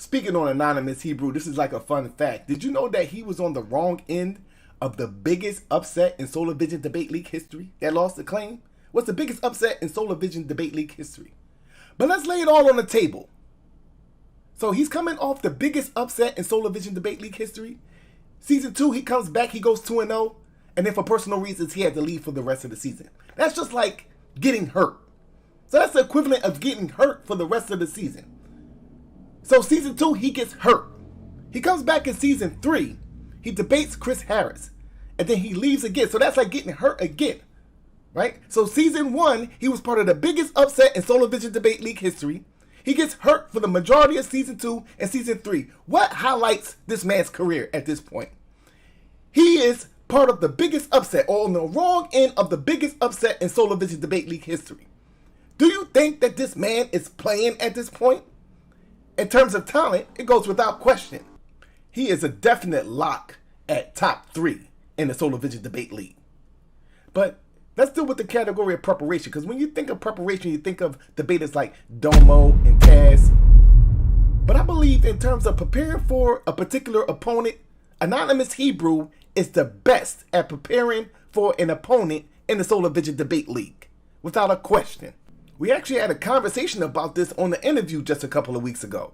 Speaking on Anonymous Hebrew, this is like a fun fact. Did you know that he was on the wrong end of the biggest upset in Solar Vision Debate League history that lost the claim? What's the biggest upset in Solar Vision Debate League history? But let's lay it all on the table. So he's coming off the biggest upset in Solar Vision Debate League history. Season 2, he comes back, he goes 2-0, and then for personal reasons, he had to leave for the rest of the season. That's just like getting hurt. So that's the equivalent of getting hurt for the rest of the season. So season 2, he gets hurt. He comes back in season 3. He debates Chris Harris. And then he leaves again. So that's like getting hurt again. Right? So season 1, he was part of the biggest upset in Solar Vision Debate League history. He gets hurt for the majority of season 2 and season 3. What highlights this man's career at this point? He is part of the biggest upset, or on the wrong end of the biggest upset in Solar Vision Debate League history. Do you think that this man is playing at this point? In terms of talent, it goes without question. He is a definite lock at top 3 in the Solar Vision Debate League. But let's deal with the category of preparation, because when you think of preparation, you think of debaters like Domo and Kaz. But I believe in terms of preparing for a particular opponent, Anonymous Hebrew is the best at preparing for an opponent in the Solar Vision Debate League, without a question. We actually had a conversation about this on the interview just a couple of weeks ago.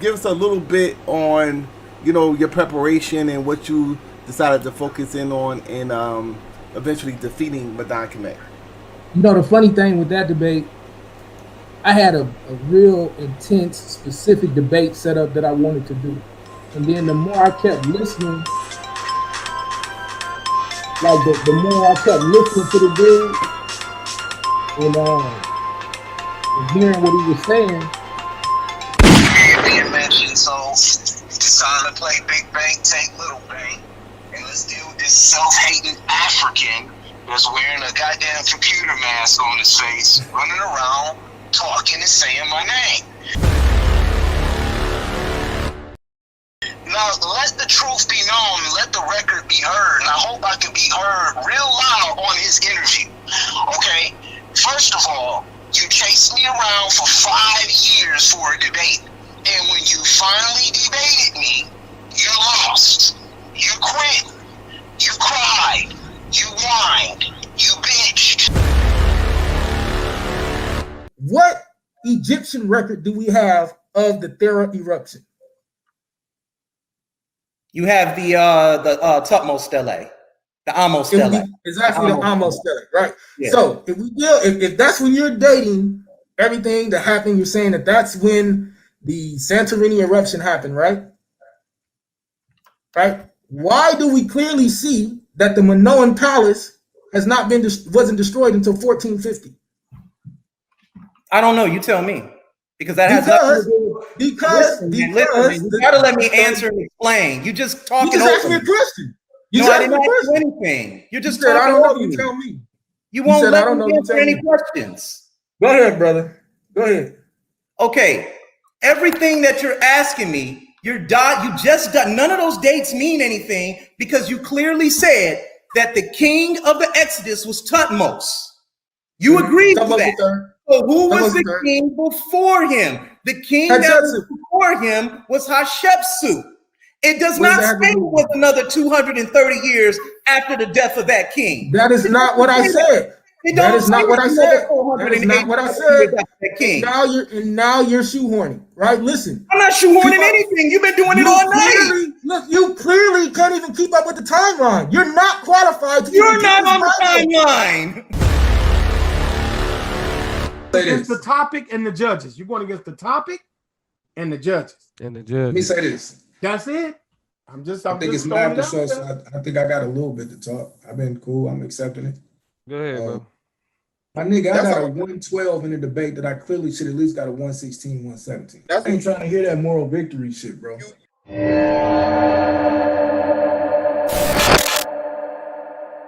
Give us a little bit on, your preparation and what you decided to focus in on in eventually defeating Madan Kamek. The funny thing with that debate, I had a real intense, specific debate set up that I wanted to do. And then the more I kept listening, the more I kept listening to the dude, and hearing what he was saying. Being mentioned, so it's time to play Big Bang, take Little Bang, and let's deal with this self-hating African that's wearing a goddamn computer mask on his face, running around, talking and saying my name. Now, let the truth be known, let the record be heard, and I hope I can be heard real loud on his interview, okay? First of all, you chased me around for 5 years for a debate. And when you finally debated me, you lost. You quit. You cried. You whined. You bitched. What Egyptian record do we have of the Thera eruption? You have the Tutmos Stele. The Amos Stele. Exactly, the Amos Stele, right? Yeah. So if that's when you're dating everything that happened, you're saying that's when the Santorini eruption happened, right? Right? Why do we clearly see that the Minoan palace wasn't destroyed until 1450? I don't know. You tell me. Because that has nothing to do with listen, you gotta let me answer and explain. You just talking. You just asked me a question. I didn't ask you anything. You're just talking. I don't know. You tell me. You won't let me answer any questions. Go ahead, brother. Go ahead. Okay. Everything that you're asking me, you just done. None of those dates mean anything because you clearly said that the king of the Exodus was Tutmos. You agreed with that. So who was the king before him? The king that was before him was Hatshepsut. It does not say it was another 230 years after the death of that king. That is not what I said. That is not what I said. That is not what I said. Now you're shoehorning, right? Listen. I'm not shoehorning anything. You've been doing it all night. Look, you clearly can't even keep up with the timeline. You're not qualified to. You're not on the timeline. Against the topic and the judges. You're going against the topic and the judges. Let me say this. That's it. I think it's my episode, so I think I got a little bit to talk. I've been cool. I'm accepting it. Go ahead, bro. My nigga, I got a 112 in the debate that I clearly should at least got a 116, 117. I ain't trying to hear that moral victory shit, bro.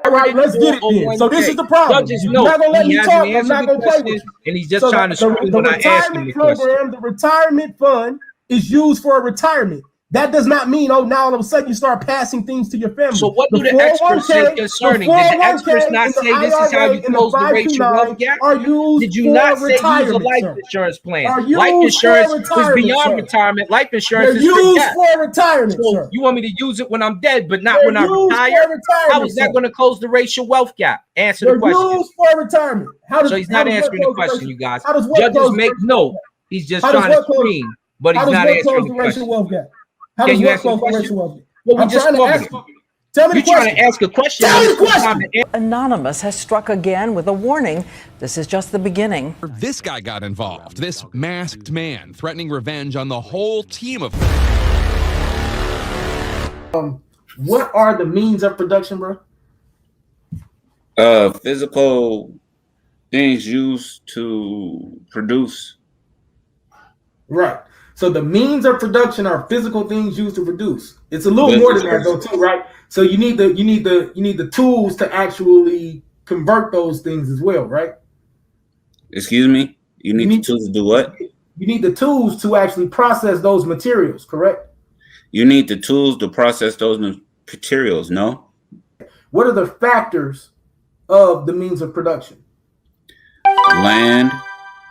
All right, let's get it then. So this is the problem. You're not gonna let me talk. I'm not gonna play with you. And he's just trying to scream when I ask him the question. The retirement fund is used for a retirement. That does not mean, oh, now all of a sudden you start passing things to your family. So what do the experts say concerning? Did the experts not say this is how you close the racial wealth gap? Did you not say use a life insurance plan? Life insurance is beyond retirement. Life insurance is for retirement. So you want me to use it when I'm dead, but not when I retire? How is that going to close the racial wealth gap? Answer the question. Used for retirement. So he's not answering the question, you guys. Judges make note. He's just trying to scream, but he's not answering the question. Can you ask a question? Well, I'm trying to ask. Tell me the question. You're trying to ask a question. Tell me the question. Anonymous has struck again with a warning. This is just the beginning. This guy got involved. This masked man threatening revenge on the whole team of. What are the means of production, bro? Physical things used to produce. Right. So the means of production are physical things used to produce. It's a little more than that though too, right? So you need the tools to actually convert those things as well, right? Excuse me? You need the tools to do what? You need the tools to actually process those materials, correct? You need the tools to process those materials, no? What are the factors of the means of production? Land,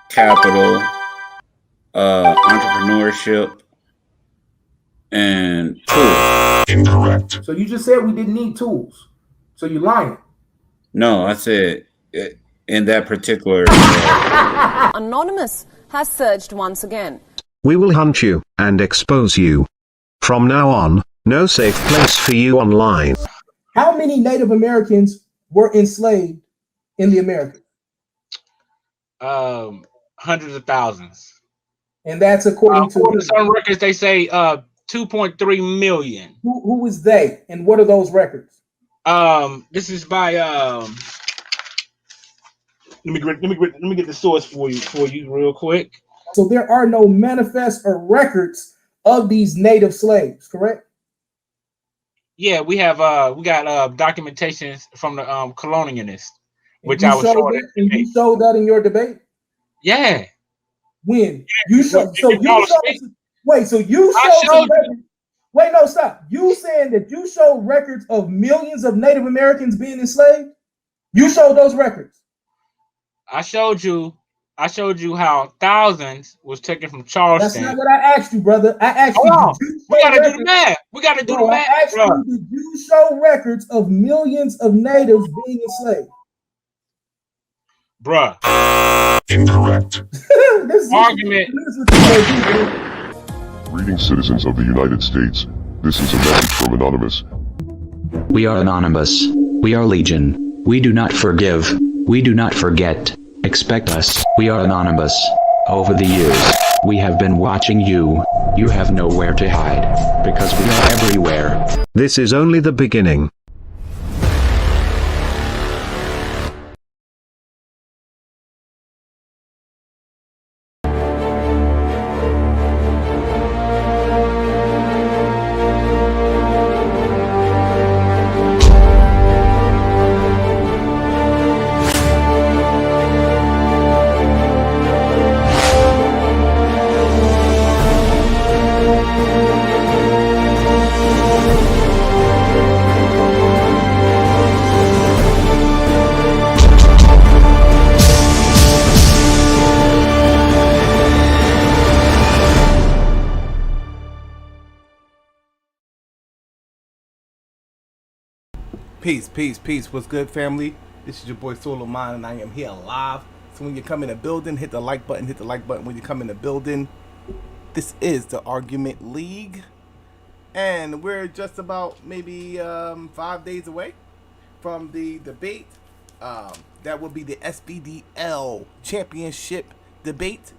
capital, entrepreneurship, and tools. Incorrect. So you just said we didn't need tools. So you're lying. No, I said in that particular. Anonymous has surged once again. We will hunt you and expose you. From now on, no safe place for you online. How many Native Americans were enslaved in the Americas? Hundreds of thousands. And that's according to some records. They say 2.3 million. Who is they, and what are those records? This is by let me get the source for you real quick. So there are no manifests or records of these native slaves, correct? Yeah, we got documentations from the colonialists, which I was showing. And you showed that in your debate? Yeah. When you showed, wait, no, stop. You saying that you showed records of millions of Native Americans being enslaved? You showed those records. I showed you how thousands was taken from Charleston. That's not what I asked you, brother. I asked you. We gotta do the math. We gotta do the math. I asked you, did you show records of millions of natives being enslaved? Bruh. Incorrect. This argument. Greetings, citizens of the United States. This is a message from Anonymous. We are Anonymous. We are Legion. We do not forgive. We do not forget. Expect us. We are Anonymous. Over the years, we have been watching you. You have nowhere to hide, because we are everywhere. This is only the beginning. Peace. What's good, family? This is your boy Solarmind, and I am here live. So when you come in the building, hit the like button. When you come in the building. This is the Argument League, and we're just about maybe 5 days away from the debate. That will be the SBDL Championship debate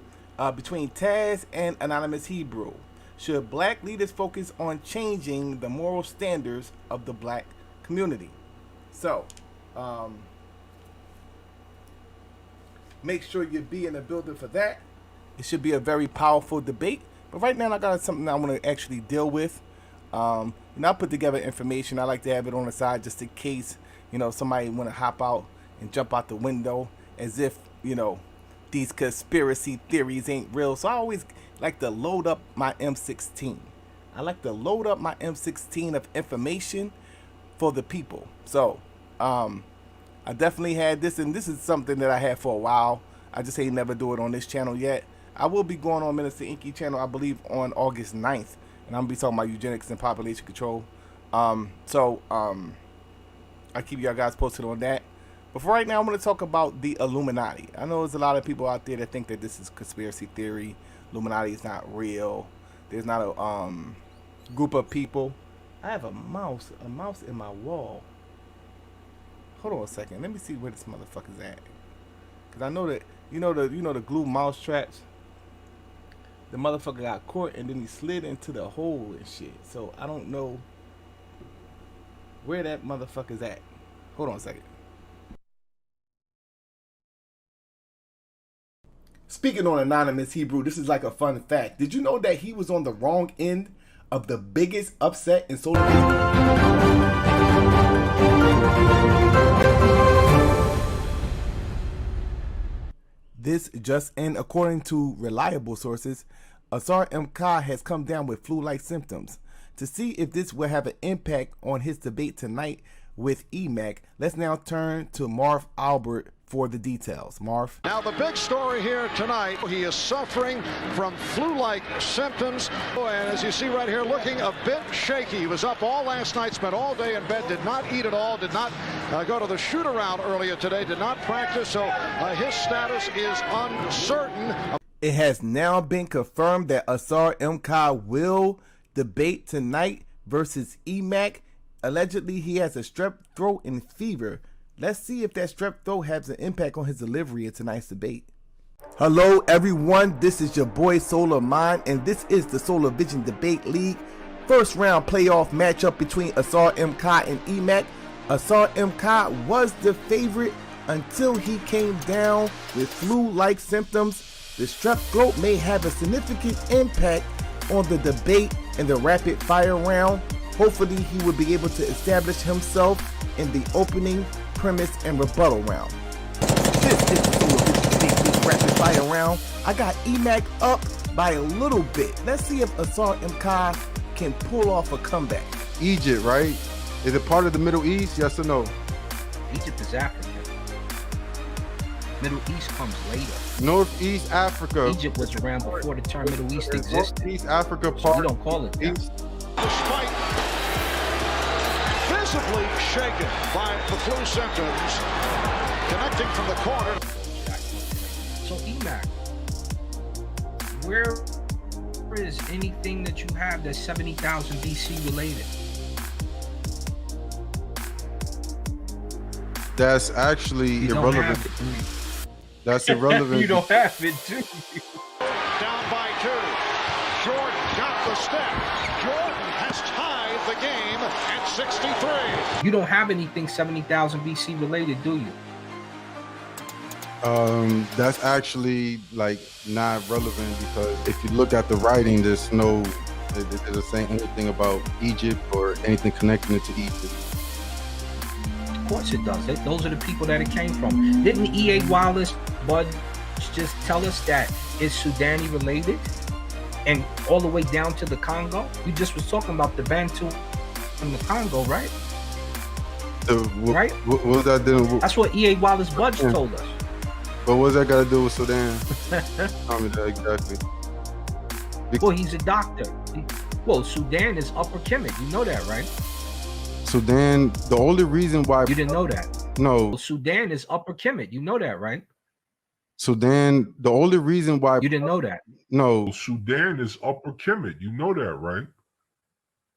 between Taz and Anonymous Hebrew. Should black leaders focus on changing the moral standards of the black community? So, make sure you be in the building for that. It should be a very powerful debate. But right now, I got something I want to actually deal with. And I put together information. I like to have it on the side just in case, somebody want to hop out and jump out the window as if, these conspiracy theories ain't real. So I always like to load up my M16. I like to load up my M16 of information for the people. So, I definitely had this, and this is something that I had for a while. I just ain't never do it on this channel yet. I will be going on Minister Inky channel, I believe, on August 9th, and I'm gonna be talking about eugenics and population control. I keep y'all guys posted on that. But for right now, I'm going to talk about the Illuminati. I know there's a lot of people out there that think that this is conspiracy theory. Illuminati is not real. There's not a group of people. I have a mouse in my wall. Hold on a second. Let me see where this motherfucker's at. Cause I know that you know the glue mouse traps. The motherfucker got caught and then he slid into the hole and shit. So I don't know where that motherfucker's at. Hold on a second. Speaking on Anonymous Hebrew, this is like a fun fact. Did you know that he was on the wrong end of the biggest upset in solar This just in, according to reliable sources, Asar M. has come down with flu-like symptoms. To see if this will have an impact on his debate tonight with EMAC, let's now turn to Marv Albert for the details. Marv. Now the big story here tonight, he is suffering from flu-like symptoms, and as you see right here, looking a bit shaky. He was up all last night, spent all day in bed, did not eat at all, did not go to the shoot-around earlier today, did not practice, so his status is uncertain. It has now been confirmed that Asar M. will debate tonight versus EMAC. Allegedly, he has a strep throat and fever. Let's see if that strep throat has an impact on his delivery in tonight's debate. Hello, everyone. This is your boy Solarmind, and this is the Solar Vision Debate League first round playoff matchup between Asar M. and EMAC. Asar M. was the favorite until he came down with flu-like symptoms. The strep throat may have a significant impact on the debate in the rapid fire round. Hopefully he will be able to establish himself in the opening, premise, and rebuttal round. This is the Solar Vision Debate League rapid fire round. I got EMAC up by a little bit. Let's see if Asar M. can pull off a comeback. Egypt, right? Is it part of the Middle East? Yes or no? Egypt is Africa. Middle East comes later. Northeast Africa. Egypt was around before the term Middle East existed. Northeast Africa So part. we don't call it that. Despite visibly shaken by the flu symptoms, connecting from the corner. So EMAC, where is anything that you have that's 70,000 BC related? That's actually irrelevant. That's irrelevant. You don't have it, do you? Down by 2. Jordan got the step. Jordan has tied the game at 63. You don't have anything 70,000 BC related, do you? That's actually like not relevant because if you look at the writing, there's no, it doesn't say anything about Egypt or anything connecting it to Egypt. Of course it does. Those are the people that it came from. Didn't E.A. Wallace Bud just tell us that it's Sudani related and all the way down to the Congo? You just was talking about the Bantu from the Congo, right? Right? What was that doing? That's what E.A. Wallace Budge told us. But what's that got to do with Sudan? Tell me that exactly. Well, he's a doctor. Well, Sudan is Upper Kemet. You know that, right? Sudan, the only reason why... You didn't know that? No. Well, Sudan is Upper Kemet. You know that, right? Sudan, the only reason why... You didn't know that? No. Sudan is Upper Kemet. You know that, right?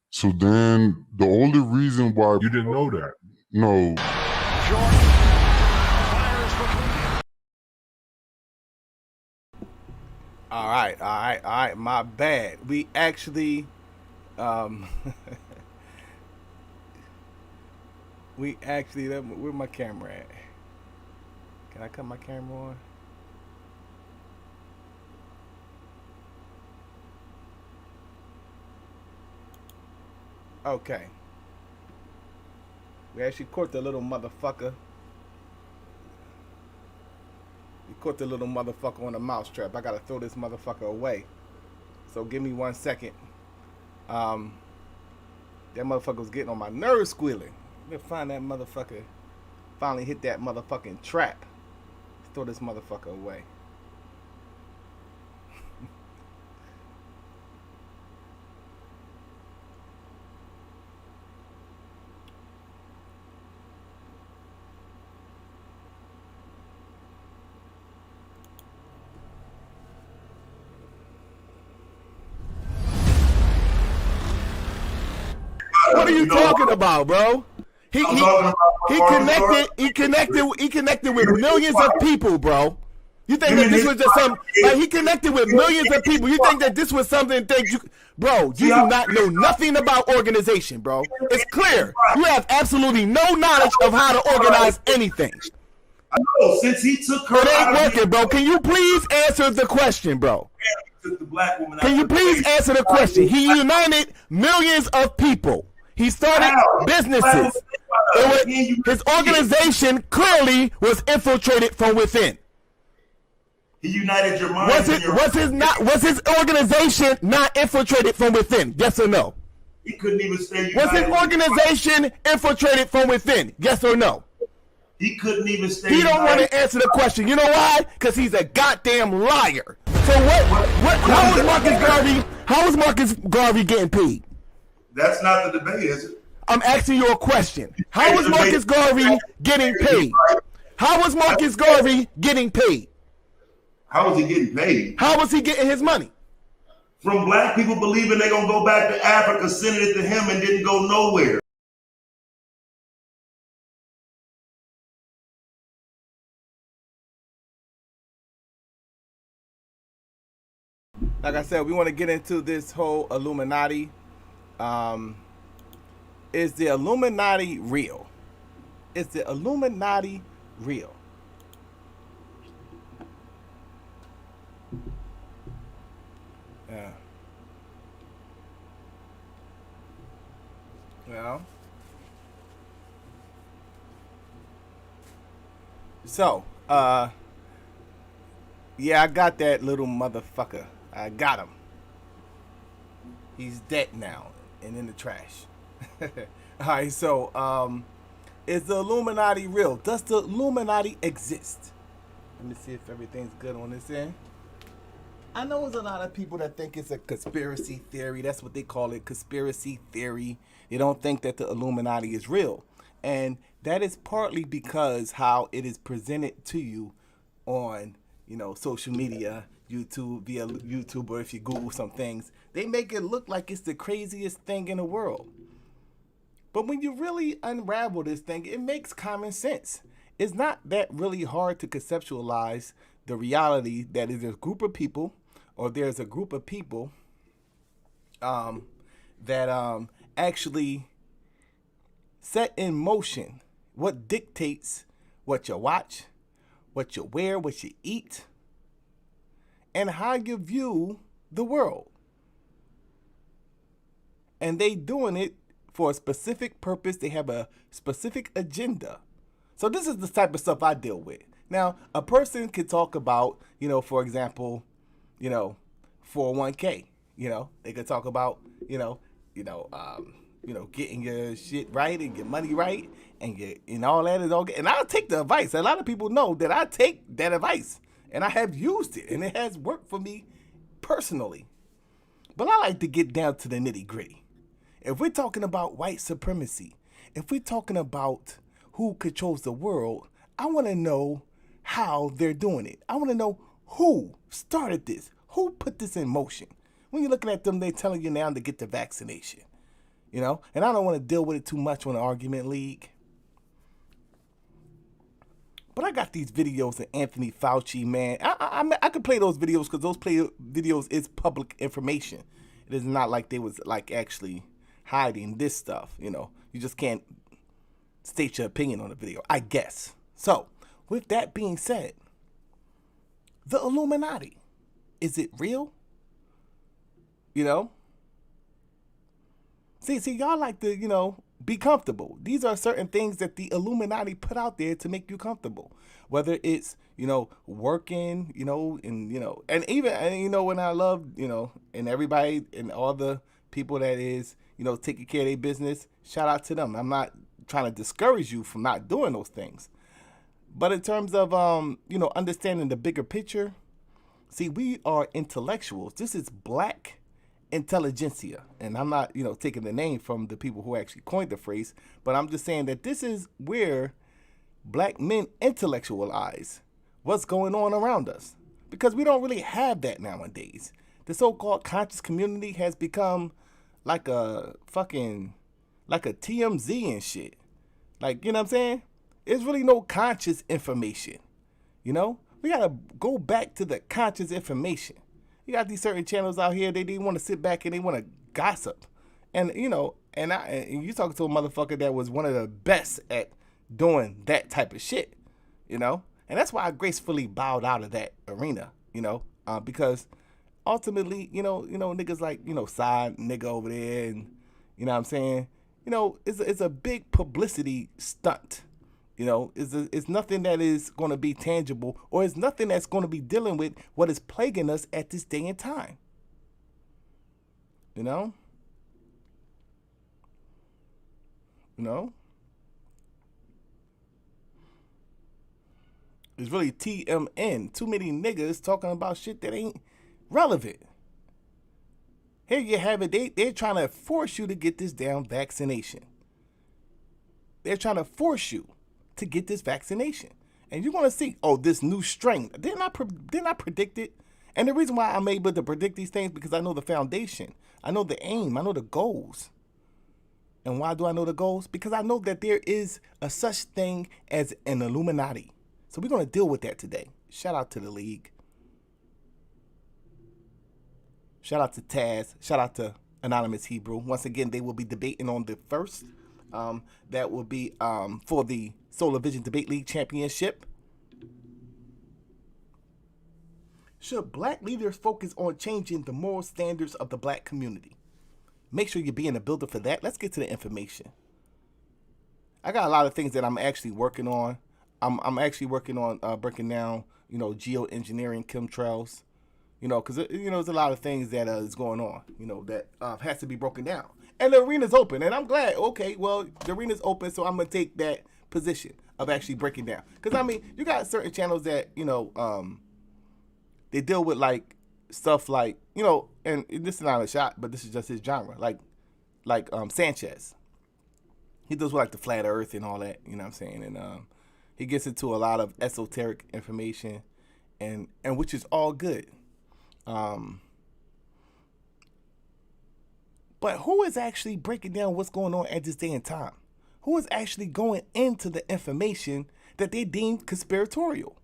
Sudan, the only reason why... You didn't know that? No. All right. My bad. We actually, where my camera at? Can I cut my camera on? Okay. We actually caught the little motherfucker. We caught the little motherfucker on a mousetrap. I gotta throw this motherfucker away. So give me 1 second. That motherfucker was getting on my nerves squealing. Let's find that motherfucker. Finally hit that motherfucking trap. Let's throw this motherfucker away. What are you talking about, bro? He connected with millions of people, bro. You think that this was just some like he connected with millions of people? You think that this was something that you, bro? You do not know nothing about organization, bro. It's clear you have absolutely no knowledge of how to organize anything. I know since he took her, it ain't working, bro. Can you please answer the question, bro? Can you please answer the question? He united millions of people. He started businesses. His organization clearly was infiltrated from within. He united your mind. Was his organization not infiltrated from within? Yes or no? He couldn't even stay united. Was his organization infiltrated from within? Yes or no? He couldn't even stay united. He don't want to answer the question. You know why? Because he's a goddamn liar. So how is Marcus Garvey getting paid? That's not the debate, is it? I'm asking you a question. How is Marcus Garvey getting paid? How is Marcus Garvey getting paid? How was he getting paid? How was he getting his money? From black people believing they're going to go back to Africa, sending it to him and didn't go nowhere. Like I said, we want to get into this whole Illuminati. Is the Illuminati real? Is the Illuminati real? Yeah. Well. So, yeah, I got that little motherfucker. I got him. He's dead now and in the trash. All right, so is the Illuminati real? Does the Illuminati exist? Let me see if everything's good on this end. I know there's a lot of people that think it's a conspiracy theory. That's what they call it, conspiracy theory. They don't think that the Illuminati is real. And that is partly because how it is presented to you on, social media, YouTube, via YouTube, or if you Google some things, they make it look like it's the craziest thing in the world. But when you really unravel this thing, it makes common sense. It's not that really hard to conceptualize the reality that is a group of people, or there's a group of people that actually set in motion what dictates what you watch, what you wear, what you eat, and how you view the world. And they doing it for a specific purpose. They have a specific agenda. So this is the type of stuff I deal with. Now, a person could talk about, for example, 401k. They could talk about, getting your shit right and your money right and all that is all good. And I'll take the advice. A lot of people know that I take that advice and I have used it and it has worked for me personally. But I like to get down to the nitty gritty. If we're talking about white supremacy, if we're talking about who controls the world, I want to know how they're doing it. I want to know who started this, who put this in motion. When you're looking at them, they're telling you now to get the vaccination, and I don't want to deal with it too much on the argument league. But I got these videos of Anthony Fauci, man. I could play those videos because those videos is public information. It is not like they was like actually hiding this stuff, You just can't state your opinion on the video, I guess. So, with that being said, the Illuminati, is it real? See, y'all like to, be comfortable. These are certain things that the Illuminati put out there to make you comfortable. Whether it's, working, and even, when I love, and everybody and all the people that is, you know, taking care of their business, shout out to them. I'm not trying to discourage you from not doing those things. But in terms of, you know, understanding the bigger picture, see, we are intellectuals. This is black intelligentsia. And I'm not, you know, taking the name from the people who actually coined the phrase, but I'm just saying that this is where black men intellectualize what's going on around us. Because we don't really have that nowadays. The so-called conscious community has become like a fucking, like a TMZ and shit. Like, you know what I'm saying? There's really no conscious information. You know? We gotta go back to the conscious information. You got these certain channels out here, they want to sit back and they want to gossip. And, you know, and you talking to a motherfucker that was one of the best at doing that type of shit, you know? And that's why I gracefully bowed out of that arena, you know? Because ultimately, you know, niggas like, you know, side nigga over there and, you know what I'm saying? You know, it's a big publicity stunt. You know, it's nothing that is going to be tangible, or it's nothing that's going to be dealing with what is plaguing us at this day and time. You know? You know? It's really TMN. Too many niggas talking about shit that ain't relevant. Here you have it. They're trying to force you to get this damn vaccination. They're trying to force you to get this vaccination. And you're going to see, oh, this new strain. Didn't I predict it? And the reason why I'm able to predict these things, because I know the foundation. I know the aim. I know the goals. And why do I know the goals? Because I know that there is a such thing as an Illuminati. So we're going to deal with that today. Shout out to the league. Shout out to Taz. Shout out to Anonymous Hebrew. Once again, they will be debating on the 1st. That will be for the Solar Vision Debate League Championship. Should black leaders focus on changing the moral standards of the black community? Make sure you be in the building for that. Let's get to the information. I got a lot of things that I'm actually working on. I'm actually working on breaking down, you know, geoengineering, chemtrails, you know, because, you know, there's a lot of things that is going on, you know, that has to be broken down. And the arena's open, and I'm glad, okay, well, the arena's open, so I'm going to take that position of actually breaking down. Because, I mean, you got certain channels that, you know, they deal with, like, stuff like, you know, and this is not a shot, but this is just his genre, like Sanchez. He does with, like, the flat earth and all that, you know what I'm saying? And he gets into a lot of esoteric information, and which is all good. But who is actually breaking down what's going on at this day and time? Who is actually going into the information that they deem conspiratorial?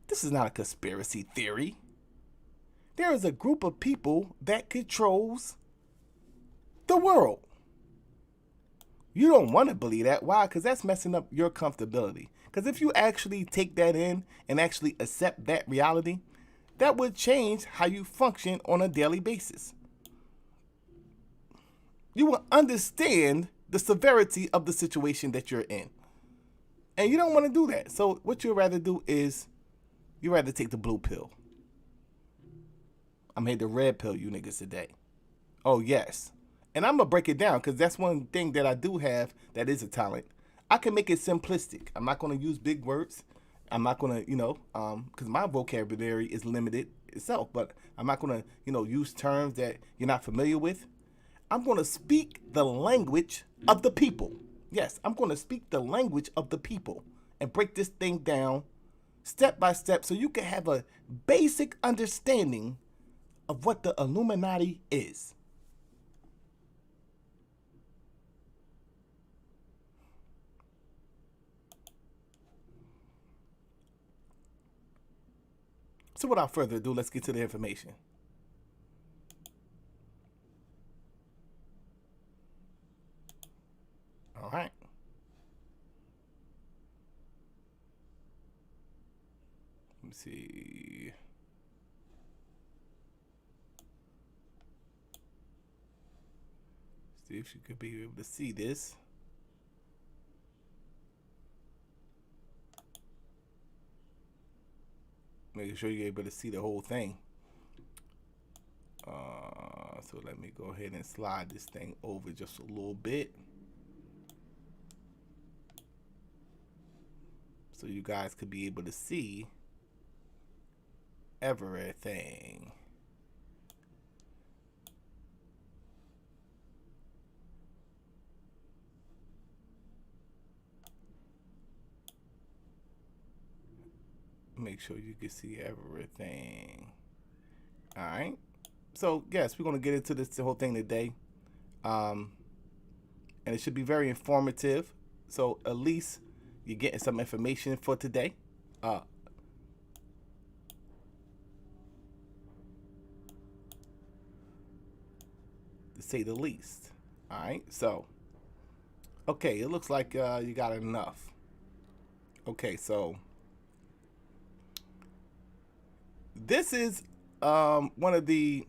This is not a conspiracy theory. There is a group of people that controls the world. You don't want to believe that. Why? Because that's messing up your comfortability. Because if you actually take that in and actually accept that reality, that would change how you function on a daily basis. You will understand the severity of the situation that you're in. And you don't want to do that. So what you'd rather do is you'd rather take the blue pill. I'm here to red pill you niggas today. Oh, yes. And I'm going to break it down because that's one thing that I do have that is a talent. I can make it simplistic. I'm not going to use big words. I'm not going to, you know, because my vocabulary is limited itself. But I'm not going to, you know, use terms that you're not familiar with. I'm going to speak the language of the people. Yes, I'm going to speak the language of the people and break this thing down step by step so you can have a basic understanding of what the Illuminati is. So without further ado, let's get to the information. All right. Let me see. See if you could be able to see this. Making sure you're able to see the whole thing. So let me go ahead and slide this thing over just a little bit, so you guys could be able to see everything. Make sure you can see everything. All right. So yes, we're gonna get into this whole thing today, and it should be very informative. So at least you're getting some information for today. To say the least. All right. So okay, it looks like you got enough. Okay, so this is one of the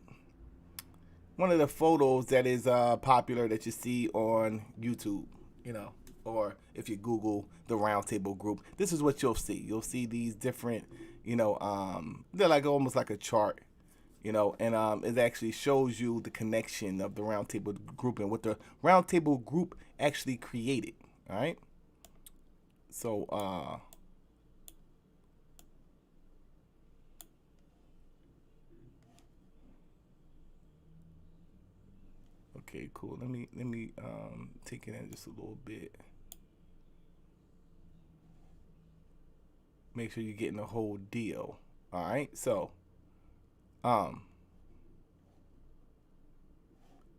photos that is popular that you see on YouTube, you know, or if you Google the Roundtable Group, this is what you'll see. You'll see these different, you know, they're like almost like a chart, you know, and it actually shows you the connection of the Roundtable Group and what the Roundtable Group actually created. All right. So okay, cool. Let me take it in just a little bit. Make sure you're getting the whole deal. All right. So all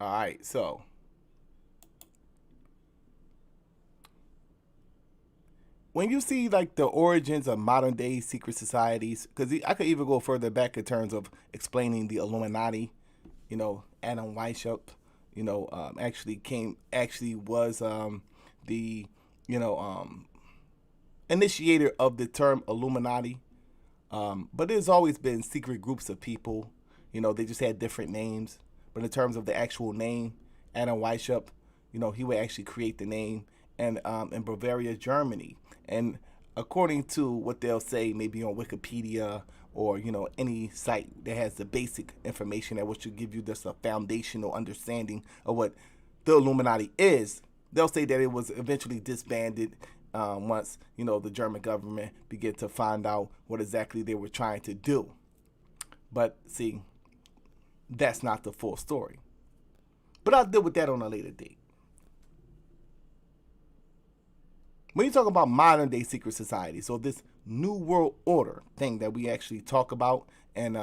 right. So when you see like the origins of modern day secret societies, because I could even go further back in terms of explaining the Illuminati, you know, Adam Weishaupt, you know, actually was the, you know, initiator of the term Illuminati. But there's always been secret groups of people, you know, they just had different names. But in terms of the actual name, Adam Weishaupt, you know, he would actually create the name and in Bavaria, Germany. And according to what they'll say, maybe on Wikipedia or, you know, any site that has the basic information that will give you just a foundational understanding of what the Illuminati is, they'll say that it was eventually disbanded once, you know, the German government began to find out what exactly they were trying to do. But see, that's not the full story. But I'll deal with that on a later date. When you talk about modern day secret society, so this New World Order thing that we actually talk about, and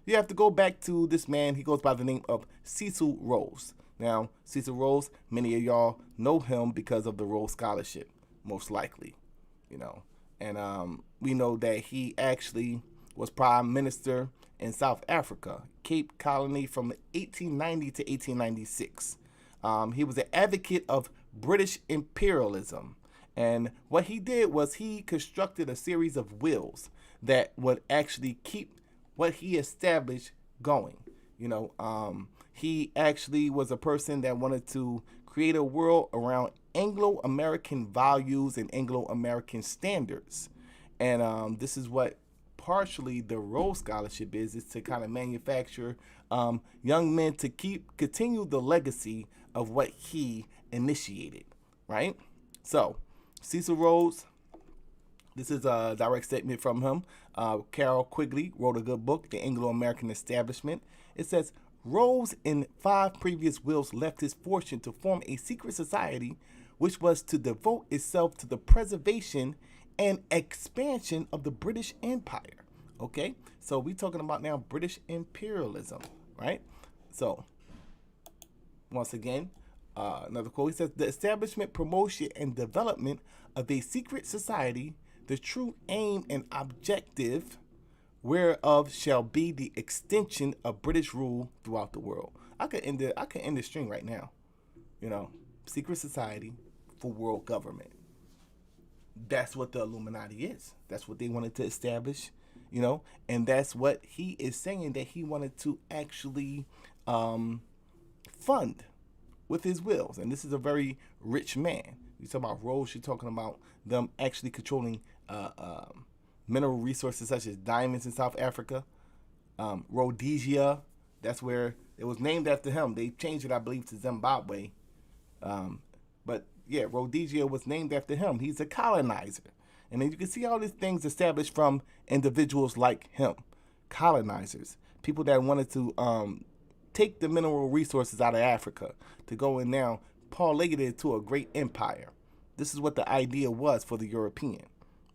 you have to go back to this man. He goes by the name of Cecil Rhodes. Now, Cecil Rhodes, many of y'all know him because of the Rhodes Scholarship, most likely, you know. And we know that he actually was prime minister in South Africa, Cape Colony, from 1890 to 1896. He was an advocate of British imperialism. And what he did was he constructed a series of wills that would actually keep what he established going. You know, he actually was a person that wanted to create a world around Anglo-American values and Anglo-American standards. And this is what partially the Rhodes Scholarship is to kind of manufacture young men to continue the legacy of what he initiated, right? So Cecil Rhodes, this is a direct statement from him. Carol Quigley wrote a good book, The Anglo-American Establishment. It says, Rhodes in 5 previous wills left his fortune to form a secret society which was to devote itself to the preservation and expansion of the British Empire. Okay, so we're talking about now British imperialism, right? So once again, another quote, he says, the establishment, promotion, and development of a secret society, the true aim and objective whereof shall be the extension of British rule throughout the world. I could end the string right now. You know, secret society for world government. That's what the Illuminati is. That's what they wanted to establish, you know, and that's what he is saying that he wanted to actually fund with his wills. And this is a very rich man. You talk about Rhodes, you're talking about them actually controlling mineral resources such as diamonds in South Africa, Rhodesia, That's where it was named after him. They changed it, I believe, to Zimbabwe. But yeah, Rhodesia was named after him. He's a colonizer. And then you can see all these things established from individuals like him, colonizers, people that wanted to take the mineral resources out of Africa to go and now parlay it into a great empire. This is what the idea was for the European.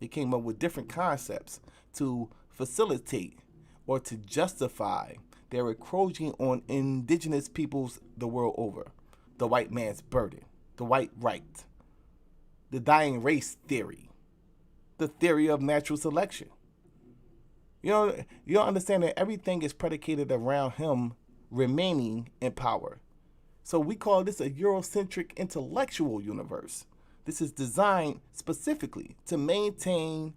They came up with different concepts to facilitate or to justify their encroaching on indigenous peoples the world over. The white man's burden, the white right, the dying race theory, the theory of natural selection. You don't understand that everything is predicated around him remaining in power. So we call this a Eurocentric intellectual universe. This is designed specifically to maintain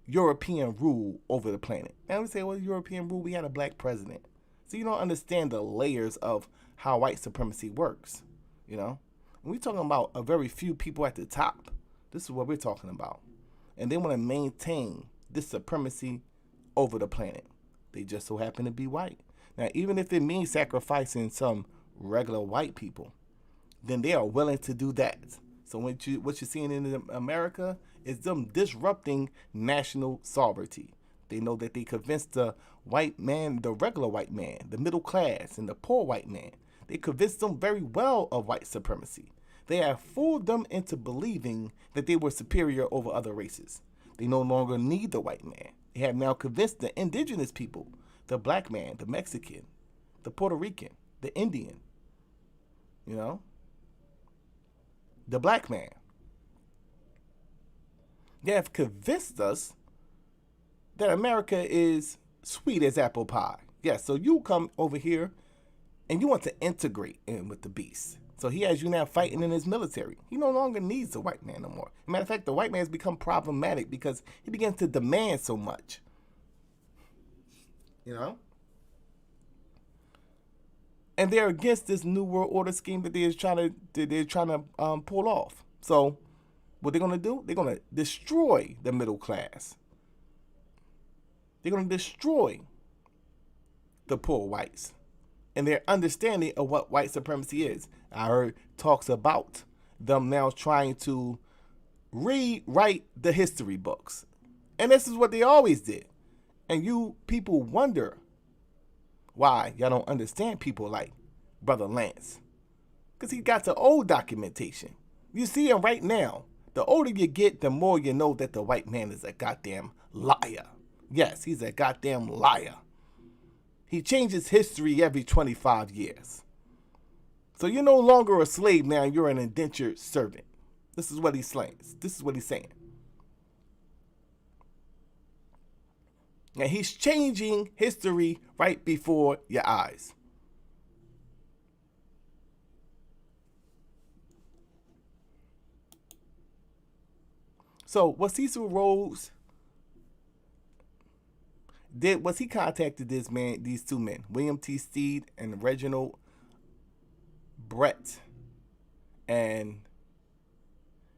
European rule over the planet. And we say, well, European rule, we had a black president. So you don't understand the layers of how white supremacy works, you know? And we're talking about a very few people at the top. This is what we're talking about. And they want to maintain this supremacy over the planet. They just so happen to be white. Now, even if it means sacrificing some regular white people, then they are willing to do that. So what you're seeing in America is them disrupting national sovereignty. They know that they convinced the white man, the regular white man, the middle class, and the poor white man. They convinced them very well of white supremacy. They have fooled them into believing that they were superior over other races. They no longer need the white man. They have now convinced the indigenous people, the black man, the Mexican, the Puerto Rican, the Indian, you know, the black man. They have convinced us that America is sweet as apple pie. Yes, so you come over here and you want to integrate in with the beast. So he has you now fighting in his military. He no longer needs the white man no more. As a matter of fact, the white man has become problematic because he begins to demand so much. You know? And they're against this new world order scheme that they're trying to pull off. So what they're going to do? They're going to destroy the middle class. They're going to destroy the poor whites and their understanding of what white supremacy is. I heard talks about them now trying to rewrite the history books. And this is what they always did. And you people wonder why y'all don't understand people like Brother Lance. Because he got the old documentation. You see him right now. The older you get, the more you know that the white man is a goddamn liar. Yes, he's a goddamn liar. He changes history every 25 years. So you're no longer a slave now, you're an indentured servant. This is what he's saying. This is what he's saying. And he's changing history right before your eyes. So what Cecil Rhodes did was he contacted these two men, William T. Steed and Reginald Brett. And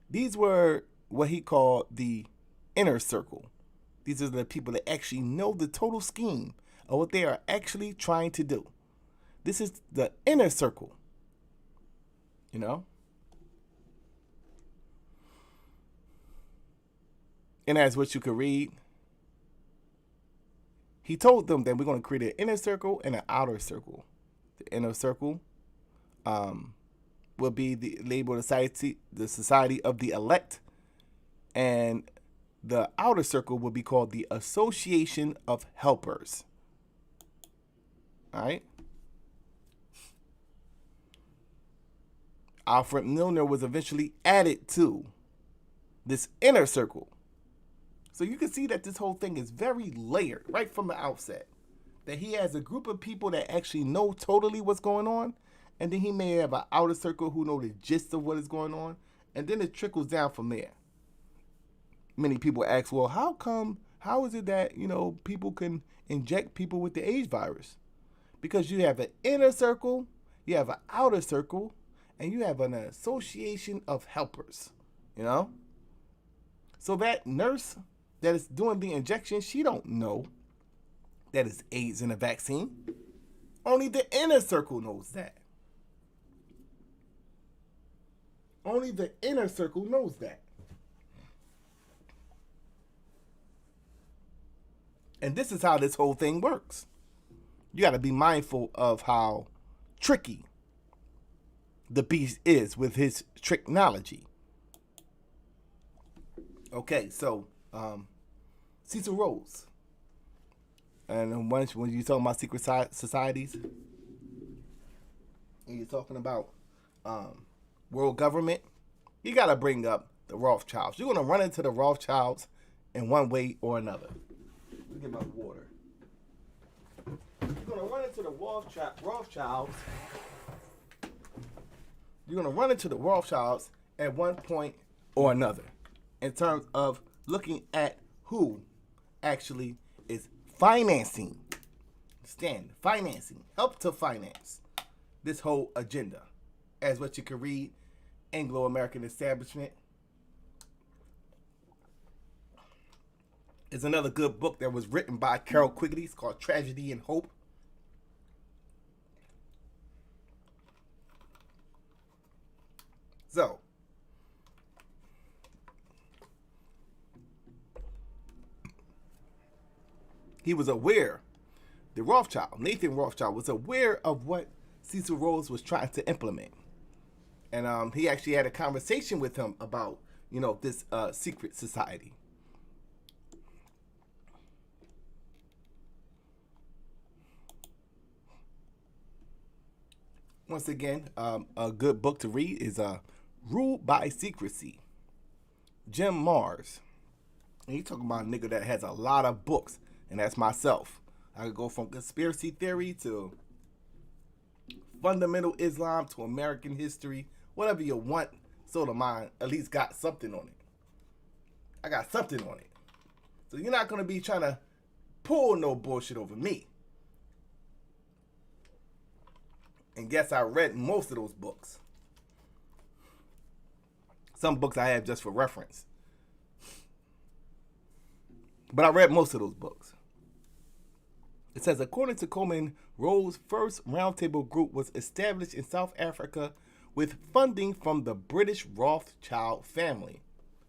these were what he called the inner circle. These are the people that actually know the total scheme of what they are actually trying to do. This is the inner circle, you know? And as what you could read, he told them that we're going to create an inner circle and an outer circle. The inner circle will be the label the society of the elect, and the outer circle will be called the Association of Helpers. All right. Alfred Milner was eventually added to this inner circle. So you can see that this whole thing is very layered right from the outset. That he has a group of people that actually know totally what's going on, and then he may have an outer circle who know the gist of what is going on, and then it trickles down from there. Many people ask, well, how is it that, people can inject people with the AIDS virus? Because you have an inner circle, you have an outer circle, and you have an association of helpers, So that nurse that is doing the injection, she don't know that it's AIDS in a vaccine. Only the inner circle knows that. Only the inner circle knows that. And this is how this whole thing works. You got to be mindful of how tricky the beast is with his tricknology. Okay, so Cecil Rhodes. And when you're talking about secret societies, and you're talking about world government, you got to bring up the Rothschilds. You're going to run into the Rothschilds in one way or another. Let me get my water. You're going to run into the Rothschilds. You're going to run into the Rothschilds at one point or another in terms of looking at who actually is financing, help to finance this whole agenda. As what you can read, Anglo-American Establishment. Is another good book that was written by Carol Quigley. It's called Tragedy and Hope. So, he was aware, Nathan Rothschild was aware of what Cecil Rhodes was trying to implement. And he actually had a conversation with him about, this secret society. Once again, a good book to read is Ruled by Secrecy. Jim Mars. And he's talking about a nigga that has a lot of books, and that's myself. I could go from conspiracy theory to fundamental Islam to American history, whatever you want. Solarmind at least got something on it. I got something on it. So you're not going to be trying to pull no bullshit over me. And guess I read most of those books. Some books I have just for reference. But I read most of those books. It says, according to Coleman, Rhodes' first roundtable group was established in South Africa with funding from the British Rothschild family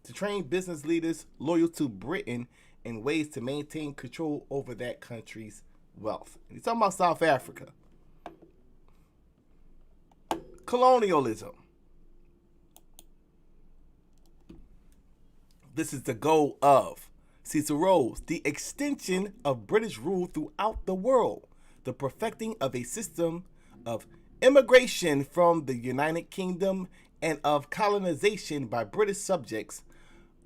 to train business leaders loyal to Britain in ways to maintain control over that country's wealth. And he's talking about South Africa. Colonialism. This is the goal of Cecil Rhodes, the extension of British rule throughout the world, the perfecting of a system of immigration from the United Kingdom and of colonization by British subjects,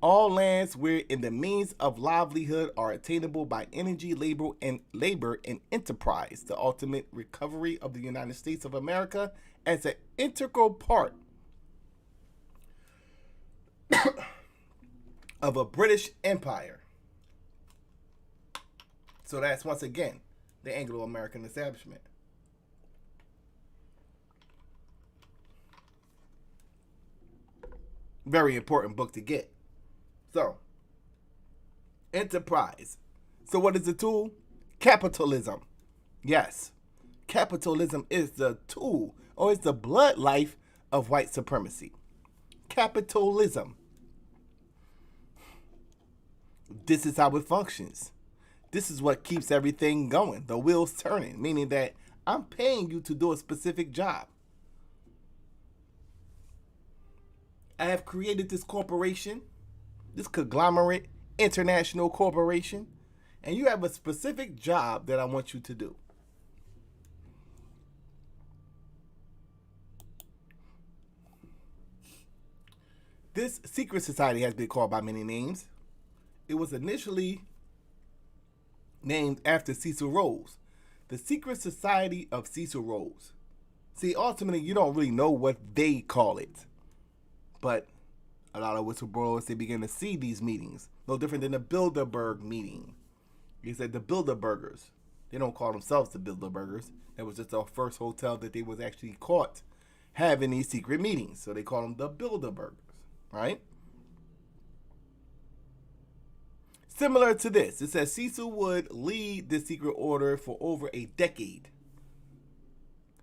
all lands wherein the means of livelihood are attainable by energy, labor, and enterprise, the ultimate recovery of the United States of America as an integral part of a British empire. So that's, once again, the Anglo-American Establishment. Very important book to get. So, enterprise. So what is the tool? Capitalism. Yes. Capitalism is the tool, or it's the blood life of white supremacy. Capitalism. This is how it functions. This is what keeps everything going, the wheels turning, meaning that I'm paying you to do a specific job. I have created this corporation, this conglomerate international corporation, and you have a specific job that I want you to do. This secret society has been called by many names. It was initially named after Cecil Rhodes, the Secret Society of Cecil Rhodes. See, ultimately, you don't really know what they call it. But a lot of whistleblowers, they begin to see these meetings. No different than the Bilderberg meeting. He said the Bilderbergers. They don't call themselves the Bilderbergers. That was just the first hotel that they was actually caught having these secret meetings. So they call them the Bilderbergers, right? Similar to this, it says Cecil would lead the secret order for over a decade.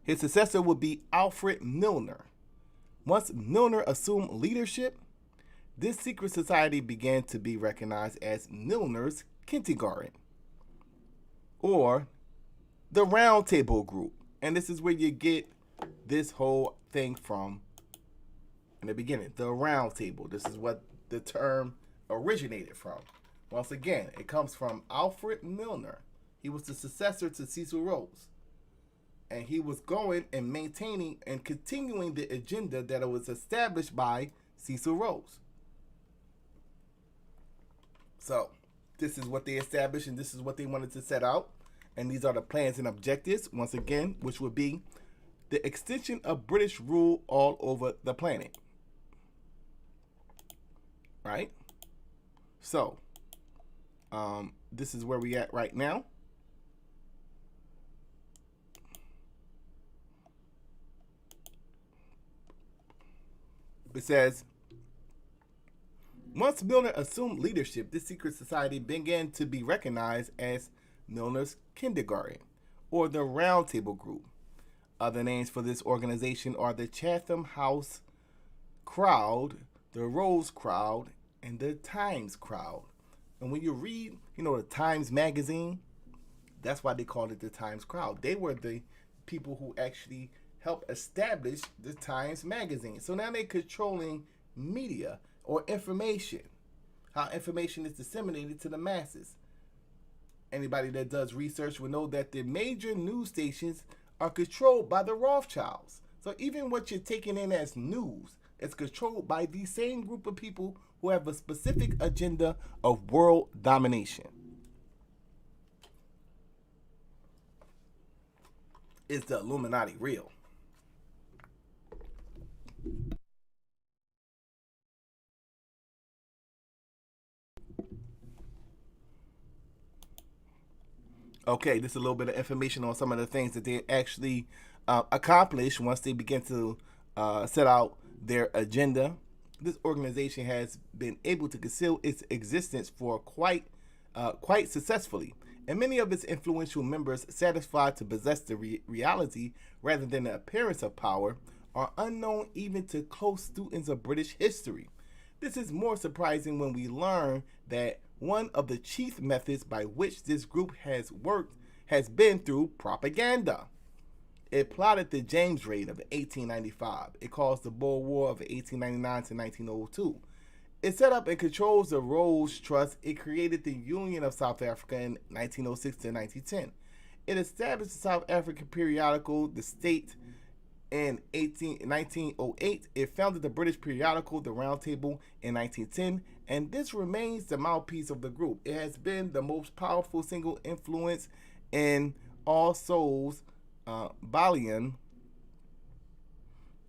His successor would be Alfred Milner. Once Milner assumed leadership, this secret society began to be recognized as Milner's Kindergarten, or the Round Table Group. And this is where you get this whole thing from in the beginning, the Round Table. This is what the term originated from. Once again, it comes from Alfred Milner. He was the successor to Cecil Rhodes. And he was going and maintaining and continuing the agenda that was established by Cecil Rhodes. So, this is what they established and this is what they wanted to set out. And these are the plans and objectives, once again, which would be the extension of British rule all over the planet. Right? So, this is where we at right now. It says, once Milner assumed leadership, this secret society began to be recognized as Milner's Kindergarten, or the Round Table Group. Other names for this organization are the Chatham House Crowd, the Rose Crowd, and the Times Crowd. And when you read, the Times magazine, that's why they called it the Times Crowd. They were the people who actually helped establish the Times magazine. So now they're controlling media or information, how information is disseminated to the masses. Anybody that does research will know that the major news stations are controlled by the Rothschilds. So even what you're taking in as news is controlled by the same group of people who have a specific agenda of world domination. Is the Illuminati real? Okay, this is a little bit of information on some of the things that they actually accomplish once they begin to set out their agenda. This organization has been able to conceal its existence for quite successfully, and many of its influential members, satisfied to possess the reality rather than the appearance of power, are unknown even to close students of British history. This is more surprising when we learn that one of the chief methods by which this group has worked has been through propaganda. It plotted the James Raid of 1895. It caused the Boer War of 1899 to 1902. It set up and controls the Rhodes Trust. It created the Union of South Africa in 1906 to 1910. It established the South African periodical, The State, in 1908. It founded the British periodical, The Round Table, in 1910, and this remains the mouthpiece of the group. It has been the most powerful single influence in All Souls Balian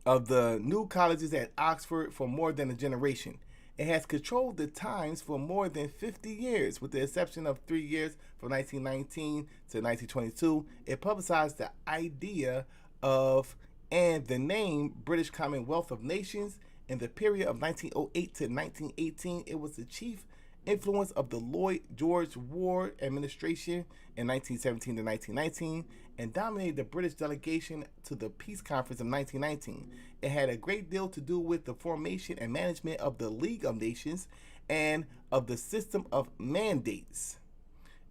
of the new colleges at Oxford for more than a generation. It has controlled the Times for more than 50 years, with the exception of 3 years from 1919 to 1922. It publicized the idea of and the name British Commonwealth of Nations. In the period of 1908 to 1918, it was the chief influence of the Lloyd George War administration in 1917 to 1919 and dominated the British delegation to the Peace Conference of 1919. It had a great deal to do with the formation and management of the League of Nations and of the system of mandates.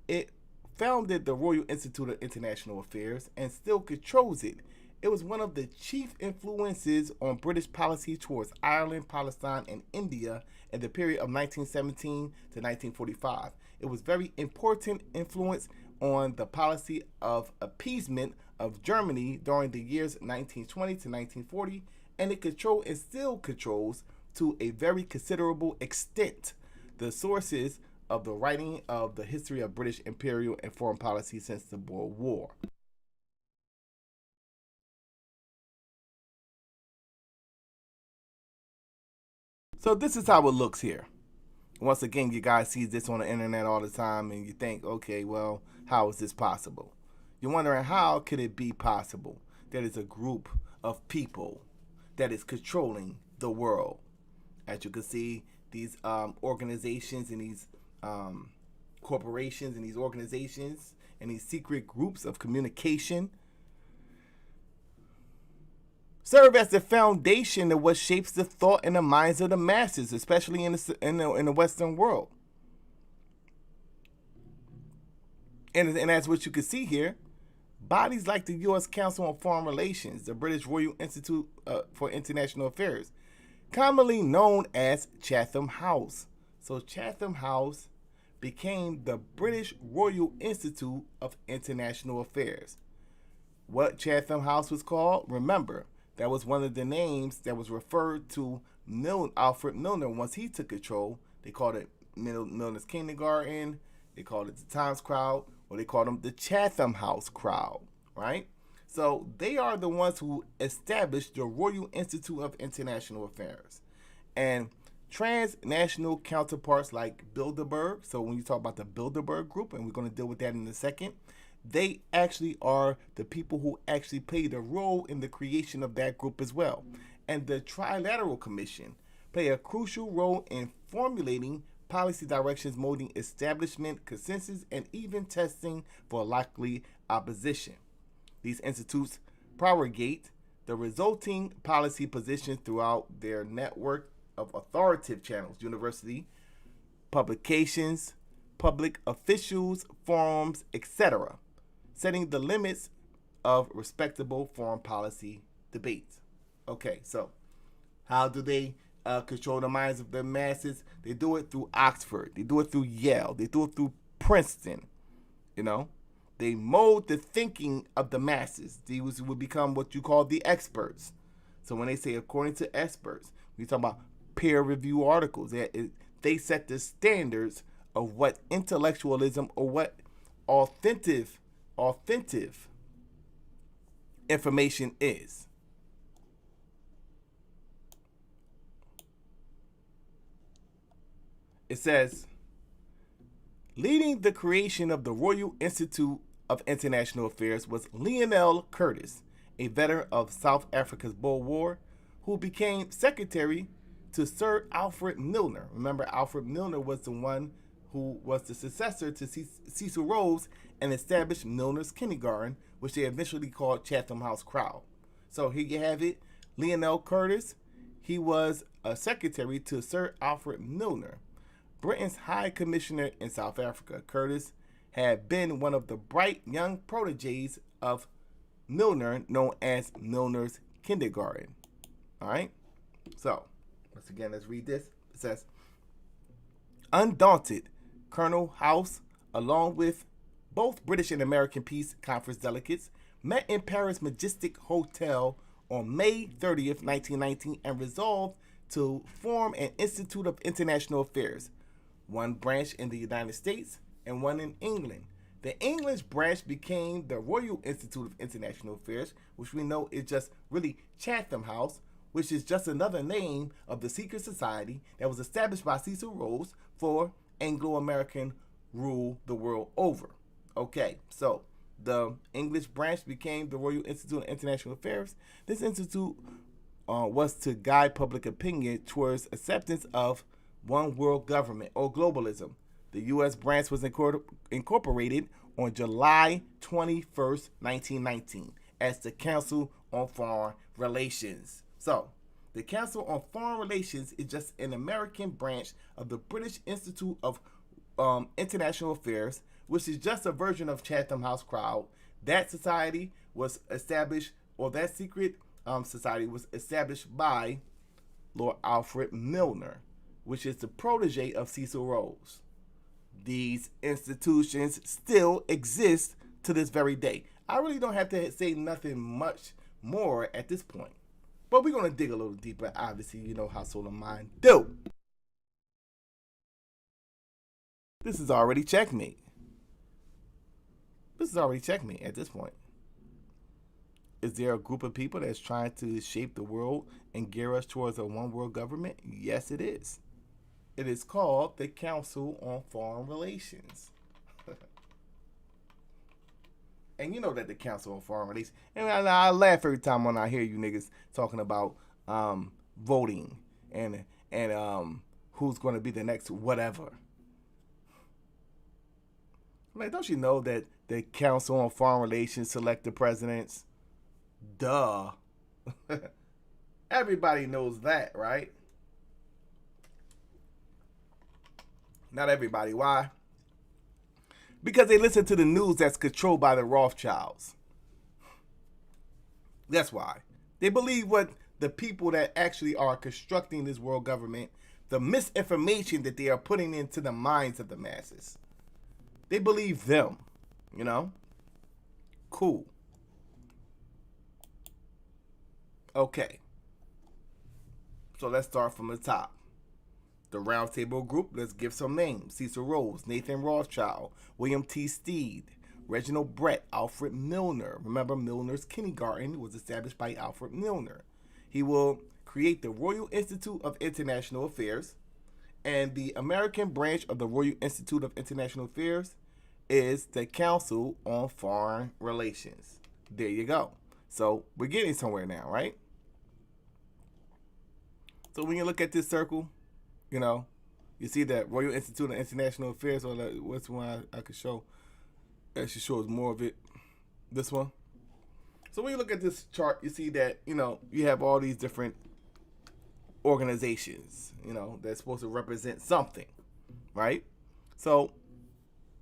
It founded the Royal Institute of International Affairs and still controls it. It was one of the chief influences on British policy towards Ireland, Palestine, and India in the period of 1917 to 1945. It was very important influence on the policy of appeasement of Germany during the years 1920 to 1940, and it controlled and still controls to a very considerable extent the sources of the writing of the history of British imperial and foreign policy since the Boer War. So this is how it looks here. Once again, you guys see this on the internet all the time and you think, okay, well, how is this possible? You're wondering, how could it be possible that it's a group of people that is controlling the world? As you can see, these organizations and these corporations and these organizations and these secret groups of communication serve as the foundation of what shapes the thought and the minds of the masses, especially in the Western world. And as what you can see here, bodies like the U.S. Council on Foreign Relations, the British Royal Institute for International Affairs, commonly known as Chatham House. So Chatham House became the British Royal Institute of International Affairs. What Chatham House was called? Remember, that was one of the names that was referred to Alfred Milner once he took control. They called it Milner's Kindergarten, they called it the Times Crowd, or they called them the Chatham House Crowd, right? So they are the ones who established the Royal Institute of International Affairs. And transnational counterparts like Bilderberg, so when you talk about the Bilderberg group, and we're going to deal with that in a second, they actually are the people who actually played a role in the creation of that group as well. And the Trilateral Commission play a crucial role in formulating policy directions, molding establishment consensus, and even testing for likely opposition. These institutes promulgate the resulting policy positions throughout their network of authoritative channels, university, publications, public officials, forums, etc., setting the limits of respectable foreign policy debates. Okay, so how do they control the minds of the masses? They do it through Oxford. They do it through Yale. They do it through Princeton. You know, they mold the thinking of the masses. These would become what you call the experts. So when they say according to experts, we talk about peer review articles. They set the standards of what intellectualism or what authentic information is. It says, leading the creation of the Royal Institute of International Affairs was Lionel Curtis, a veteran of South Africa's Boer War, who became secretary to Sir Alfred Milner. Remember, Alfred Milner was the one who was the successor to Cecil Rhodes and established Milner's Kindergarten, which they eventually called Chatham House Crowd. So here you have it. Lionel Curtis, he was a secretary to Sir Alfred Milner, Britain's High Commissioner in South Africa. Curtis had been one of the bright young proteges of Milner, known as Milner's Kindergarten. All right? So, once again, let's read this. It says, undaunted, Colonel House, along with both British and American Peace Conference delegates, met in Paris' Majestic Hotel on May 30th, 1919, and resolved to form an Institute of International Affairs, one branch in the United States and one in England. The English branch became the Royal Institute of International Affairs, which we know is just really Chatham House, which is just another name of the secret society that was established by Cecil Rhodes for Anglo-American rule the world over. Okay, so the English branch became the Royal Institute of International Affairs. This institute was to guide public opinion towards acceptance of one world government or globalism. The U.S. branch was incorporated on July 21st, 1919 as the Council on Foreign Relations. So, the Council on Foreign Relations is just an American branch of the British Institute of International Affairs, which is just a version of Chatham House Crowd. That society was established, or that secret society was established by Lord Alfred Milner, which is the protege of Cecil Rhodes. These institutions still exist to this very day. I really don't have to say nothing much more at this point. But we're going to dig a little deeper. Obviously, you know how Solarmind do. This is already checkmate. This is already checkmate at this point. Is there a group of people that's trying to shape the world and gear us towards a one world government? Yes, it is. It is called the Council on Foreign Relations. And you know that the Council on Foreign Relations, and I laugh every time when I hear you niggas talking about voting and who's going to be the next whatever. Like, don't you know that the Council on Foreign Relations select the presidents? Duh. Everybody knows that, right? Not everybody. Why? Because they listen to the news that's controlled by the Rothschilds. That's why. They believe what the people that actually are constructing this world government, the misinformation that they are putting into the minds of the masses. They believe them, you know? Cool. Okay. So let's start from the top. The Roundtable Group, let's give some names. Cecil Rhodes, Nathan Rothschild, William T. Steed, Reginald Brett, Alfred Milner. Remember, Milner's kindergarten was established by Alfred Milner. He will create the Royal Institute of International Affairs, and the American branch of the Royal Institute of International Affairs is the Council on Foreign Relations. There you go. So we're getting somewhere now, right? So when you look at this circle, you know, you see that Royal Institute of International Affairs, or what's one I could show? Actually shows more of it. This one. So when you look at this chart, you see that, you know, you have all these different organizations, you know, that's supposed to represent something, right? So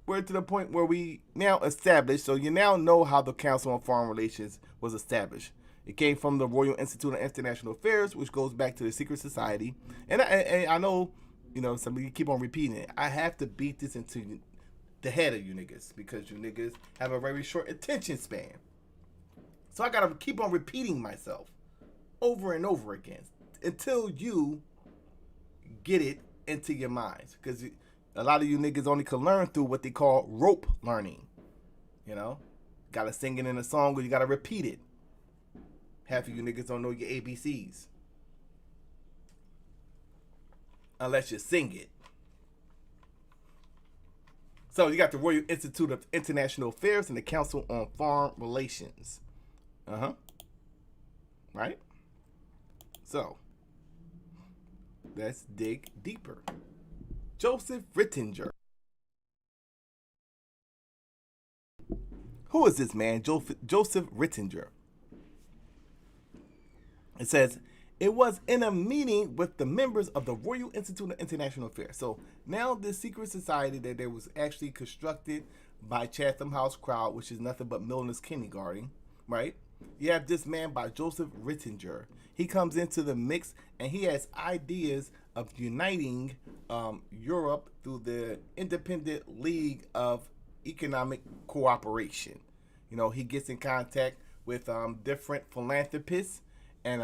we're to the point where we now established, so you now know how the Council on Foreign Relations was established. It came from the Royal Institute of International Affairs, which goes back to the secret society. And I know, you know, some of you keep on repeating it. I have to beat this into the head of you niggas because you niggas have a very short attention span. So I gotta keep on repeating myself over and over again until you get it into your minds. Because a lot of you niggas only can learn through what they call rope learning. You know, gotta sing it in a song or you gotta repeat it. Half of you niggas don't know your ABCs. Unless you sing it. So you got the Royal Institute of International Affairs and the Council on Foreign Relations. Right? So, let's dig deeper. Joseph Rittinger. Who is this man? Joseph Rittinger. It says, it was in a meeting with the members of the Royal Institute of International Affairs. So now this secret society that there was actually constructed by Chatham House crowd, which is nothing but Milner's kindergarten, right? You have this man by Joseph Rittinger. He comes into the mix and he has ideas of uniting Europe through the Independent League of Economic Cooperation. You know, he gets in contact with different philanthropists and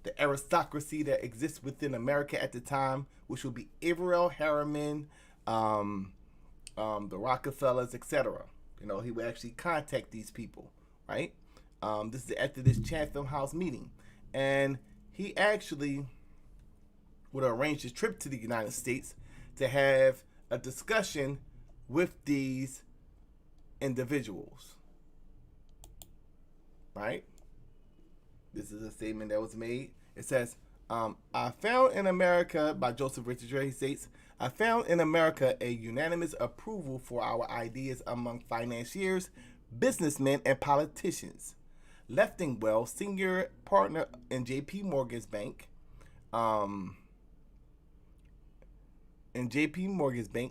the aristocracy that exists within America at the time, which would be Averell Harriman, the Rockefellers, etc. You know, he would actually contact these people, right? This is after this Chatham House meeting. And he actually would arrange a trip to the United States to have a discussion with these individuals, right? This is a statement that was made. It says, I found in America, by Joseph Rittinger, he states, I found in America a unanimous approval for our ideas among financiers, businessmen, and politicians. Leftingwell, senior partner in J.P. Morgan's bank,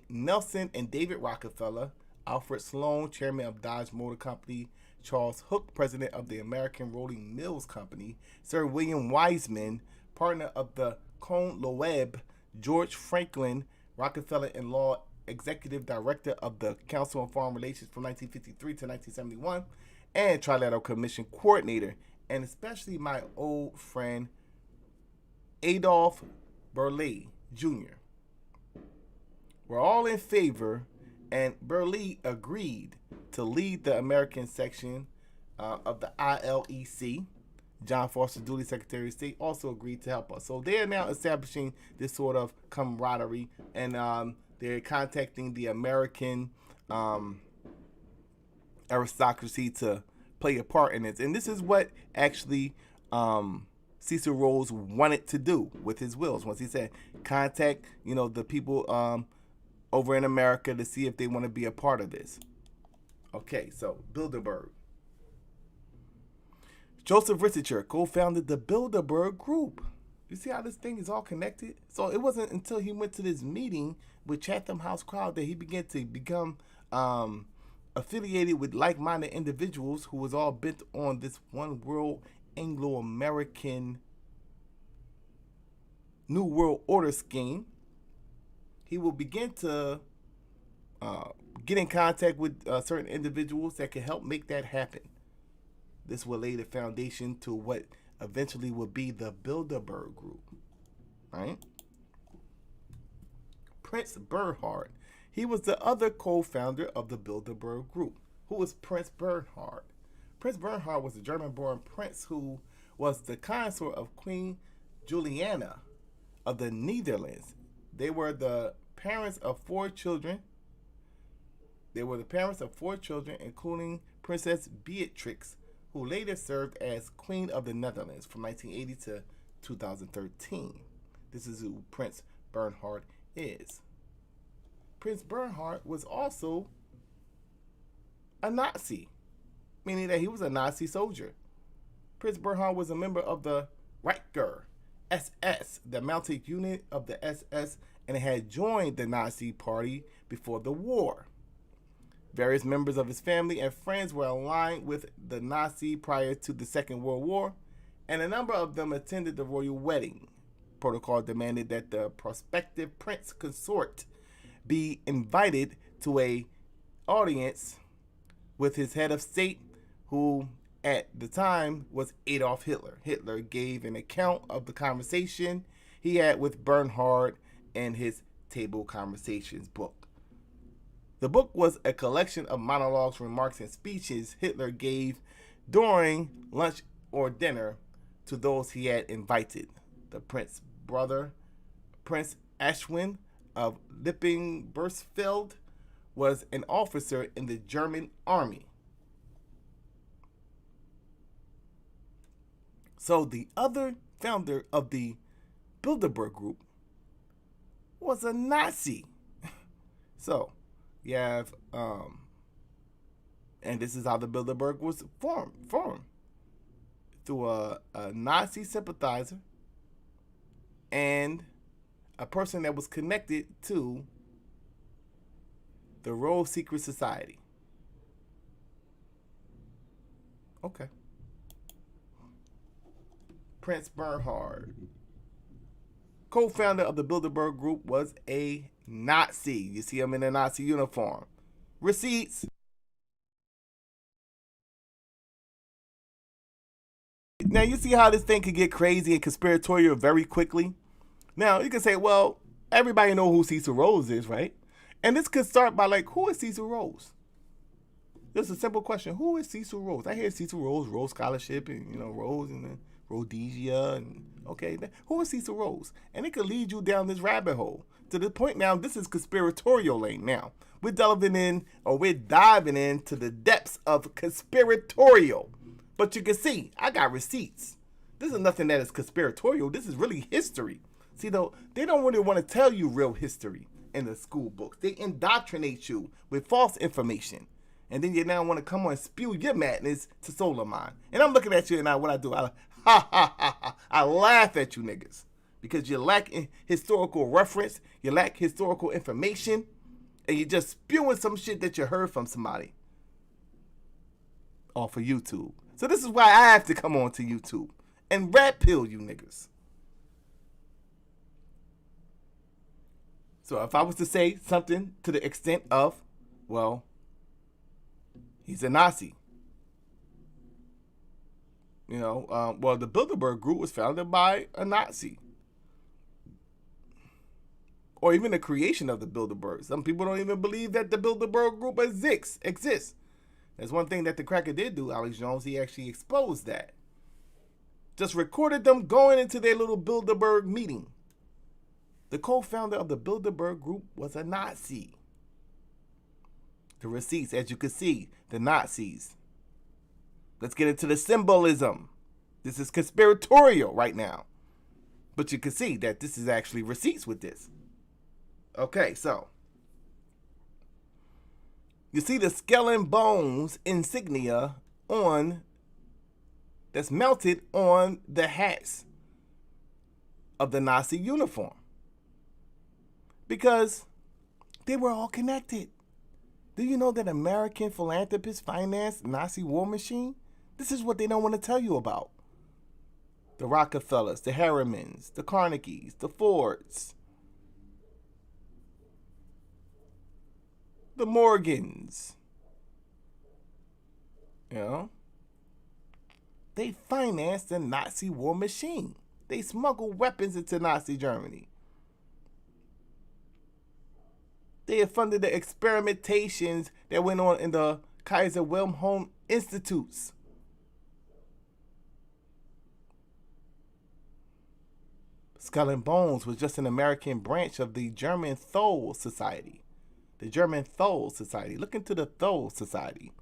Nelson and David Rockefeller, Alfred Sloan, chairman of Dodge Motor Company, Charles Hook, president of the American Rolling Mills Company, Sir William Wiseman, partner of the Cohn Loeb, George Franklin, Rockefeller-in-law, executive director of the Council on Foreign Relations from 1953 to 1971, and Trilateral Commission coordinator, and especially my old friend Adolph Burleigh Jr. We're all in favor, and Burleigh agreed to lead the American section of the ILEC. John Foster Dulles, Secretary of State, also agreed to help us. So they are now establishing this sort of camaraderie, and they're contacting the American aristocracy to play a part in it. And this is what actually Cecil Rhodes wanted to do with his wills. Once he said, contact, you know, the people over in America to see if they want to be a part of this. Okay, so Bilderberg. Joseph Ritzinger co-founded the Bilderberg Group. You see how this thing is all connected? So it wasn't until he went to this meeting with Chatham House crowd that he began to become affiliated with like-minded individuals who was all bent on this one world Anglo-American New World Order scheme. He will begin to get in contact with certain individuals that can help make that happen. This will lay the foundation to what eventually will be the Bilderberg Group, right? Prince Bernhard. He was the other co-founder of the Bilderberg Group. Who was Prince Bernhard? Prince Bernhard was a German-born prince who was the consort of Queen Juliana of the Netherlands. They were the parents of 4 children. Including Princess Beatrix, who later served as Queen of the Netherlands from 1980 to 2013. This is who Prince Bernhard is. Prince Bernhard was also a Nazi, meaning that he was a Nazi soldier. Prince Bernhard was a member of the Reichswehr SS, the mounted unit of the SS, and had joined the Nazi Party before the war. Various members of his family and friends were aligned with the Nazi prior to the Second World War, and a number of them attended the royal wedding. Protocol demanded that the prospective prince consort be invited to an audience with his head of state, who at the time was Adolf Hitler. Hitler gave an account of the conversation he had with Bernhard in his Table Conversations book. The book was a collection of monologues, remarks, and speeches Hitler gave during lunch or dinner to those he had invited. The prince's brother, Prince Ashwin of Lipping-Bursfeld, was an officer in the German army. So the other founder of the Bilderberg Group was a Nazi. So you have, and this is how the Bilderberg was formed through a Nazi sympathizer and a person that was connected to the Royal Secret Society. Okay. Prince Bernhard, co-founder of the Bilderberg Group, was a Nazi. You see him in a Nazi uniform. Receipts. Now you see how this thing could get crazy and conspiratorial very quickly. Now you can say, well, everybody know who Cecil Rhodes is, right? And this could start by like, who is Cecil Rhodes? Just a simple question. Who is Cecil Rhodes? I hear Cecil Rhodes, Rhodes Scholarship, and Rhodes and then Rhodesia, and okay, who is Cecil Rhodes? And it could lead you down this rabbit hole to the point now. This is conspiratorial lane. Now we're diving into the depths of conspiratorial. But you can see, I got receipts. This is nothing that is conspiratorial. This is really history. See, though, they don't really want to tell you real history in the school books. They indoctrinate you with false information. And then you now want to come on and spew your madness to Solarmind. And I'm looking at you, and what I do, I laugh at you niggas. Because you lack historical reference, you lack historical information, and you're just spewing some shit that you heard from somebody off of YouTube. So this is why I have to come on to YouTube and red pill you niggas. So if I was to say something to the extent of, well, he's a Nazi. Well, the Bilderberg Group was founded by a Nazi. Or even the creation of the Bilderberg. Some people don't even believe that the Bilderberg Group exists. There's one thing that the cracker did do, Alex Jones. He actually exposed that. Just recorded them going into their little Bilderberg meeting. The co-founder of the Bilderberg Group was a Nazi. The receipts, as you can see, the Nazis. Let's get into the symbolism. This is conspiratorial right now. But you can see that this is actually receipts with this. Okay, so you see the skull and bones insignia on that's mounted on the hats of the Nazi uniform. Because they were all connected. Do you know that American philanthropists financed the Nazi war machine? This is what they don't want to tell you about. The Rockefellers, the Harrimans, the Carnegies, the Fords, the Morgans. You know? They financed the Nazi war machine. They smuggled weapons into Nazi Germany. They had funded the experimentations that went on in the Kaiser Wilhelm Institutes. Skull and Bones was just an American branch of the German Thule Society. The German Thule Society. Look into the Thule Society.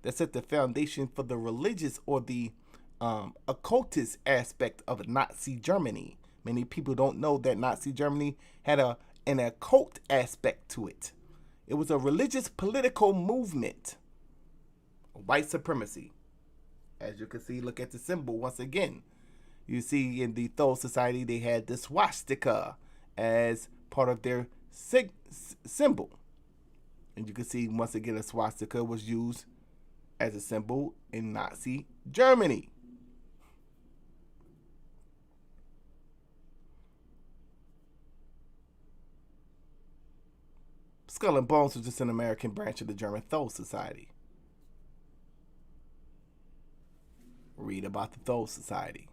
That set the foundation for the religious or the occultist aspect of Nazi Germany. Many people don't know that Nazi Germany had an occult aspect to it. It was a religious political movement. White supremacy. As you can see, look at the symbol once again. You see in the Thule Society, they had the swastika as part of their symbol. And you can see once again a swastika was used as a symbol in Nazi Germany. Skull and Bones was just an American branch of the German Thule Society. Read about the Thule Society.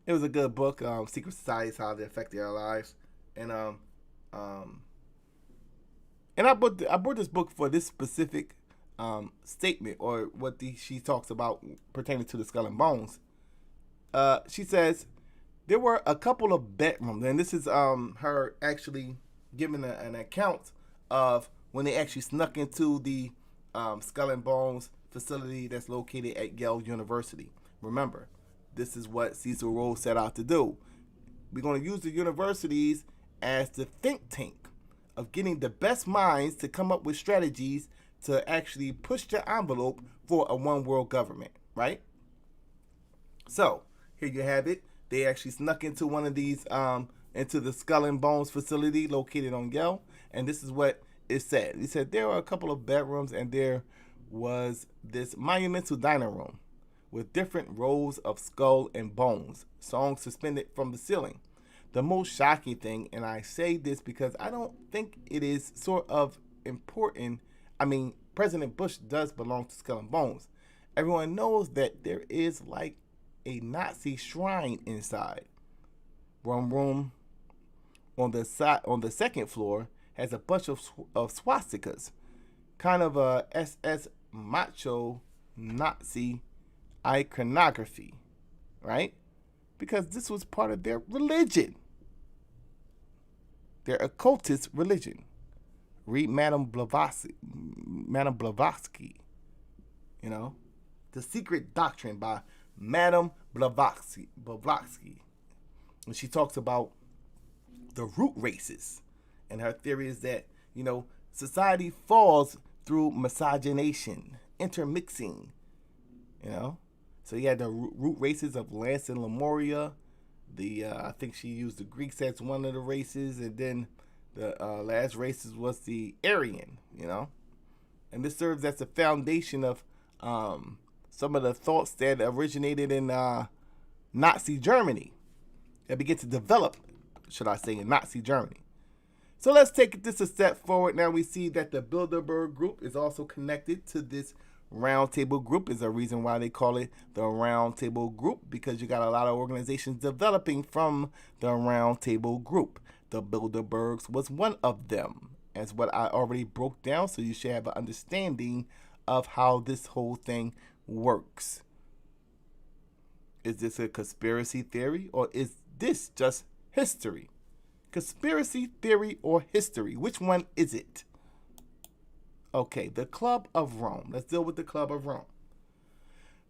It was a good book. Secret Societies, How They Affected Our Lives, and I brought this book for this specific statement or what she talks about pertaining to the Skull and Bones. She says there were a couple of bedrooms, and this is her actually giving an account of when they actually snuck into the Skull and Bones facility that's located at Yale University. Remember, this is what Cecil Rhodes set out to do. We're going to use the universities as the think tank of getting the best minds to come up with strategies to actually push the envelope for a one world government, right? So here you have it. They actually snuck into one of these, into the Skull and Bones facility located on Yale. And this is what it said. It said there were a couple of bedrooms and there was this monumental dining room with different rows of skull and bones, songs suspended from the ceiling. The most shocking thing, and I say this because I don't think it is sort of important. I mean, President Bush does belong to Skull and Bones. Everyone knows that there is like a Nazi shrine inside. One room on the side, on the second floor, has a bunch of swastikas, kind of a SS macho Nazi iconography, right? Because this was part of their religion, their occultist religion. Read Madame Blavatsky, you know, The Secret Doctrine by Madame Blavatsky. And she talks about the root races, and her theory is that, you know, society falls through miscegenation, intermixing, you know. So you had the root races of Lance and Lemuria. I think she used the Greeks as one of the races, and then the last races was the Aryan, you know. And this serves as the foundation of some of the thoughts that originated in Nazi Germany, that began to develop, should I say, in Nazi Germany. So let's take this a step forward. Now we see that the Bilderberg Group is also connected to this Roundtable Group. Is a reason why they call it the Roundtable Group, because you got a lot of organizations developing from the Roundtable Group. The Bilderbergs was one of them, as what I already broke down, so you should have an understanding of how this whole thing works. Is this a conspiracy theory, or is this just history? Conspiracy theory or history? Which one is it? Okay, the Club of Rome. Let's deal with the Club of Rome.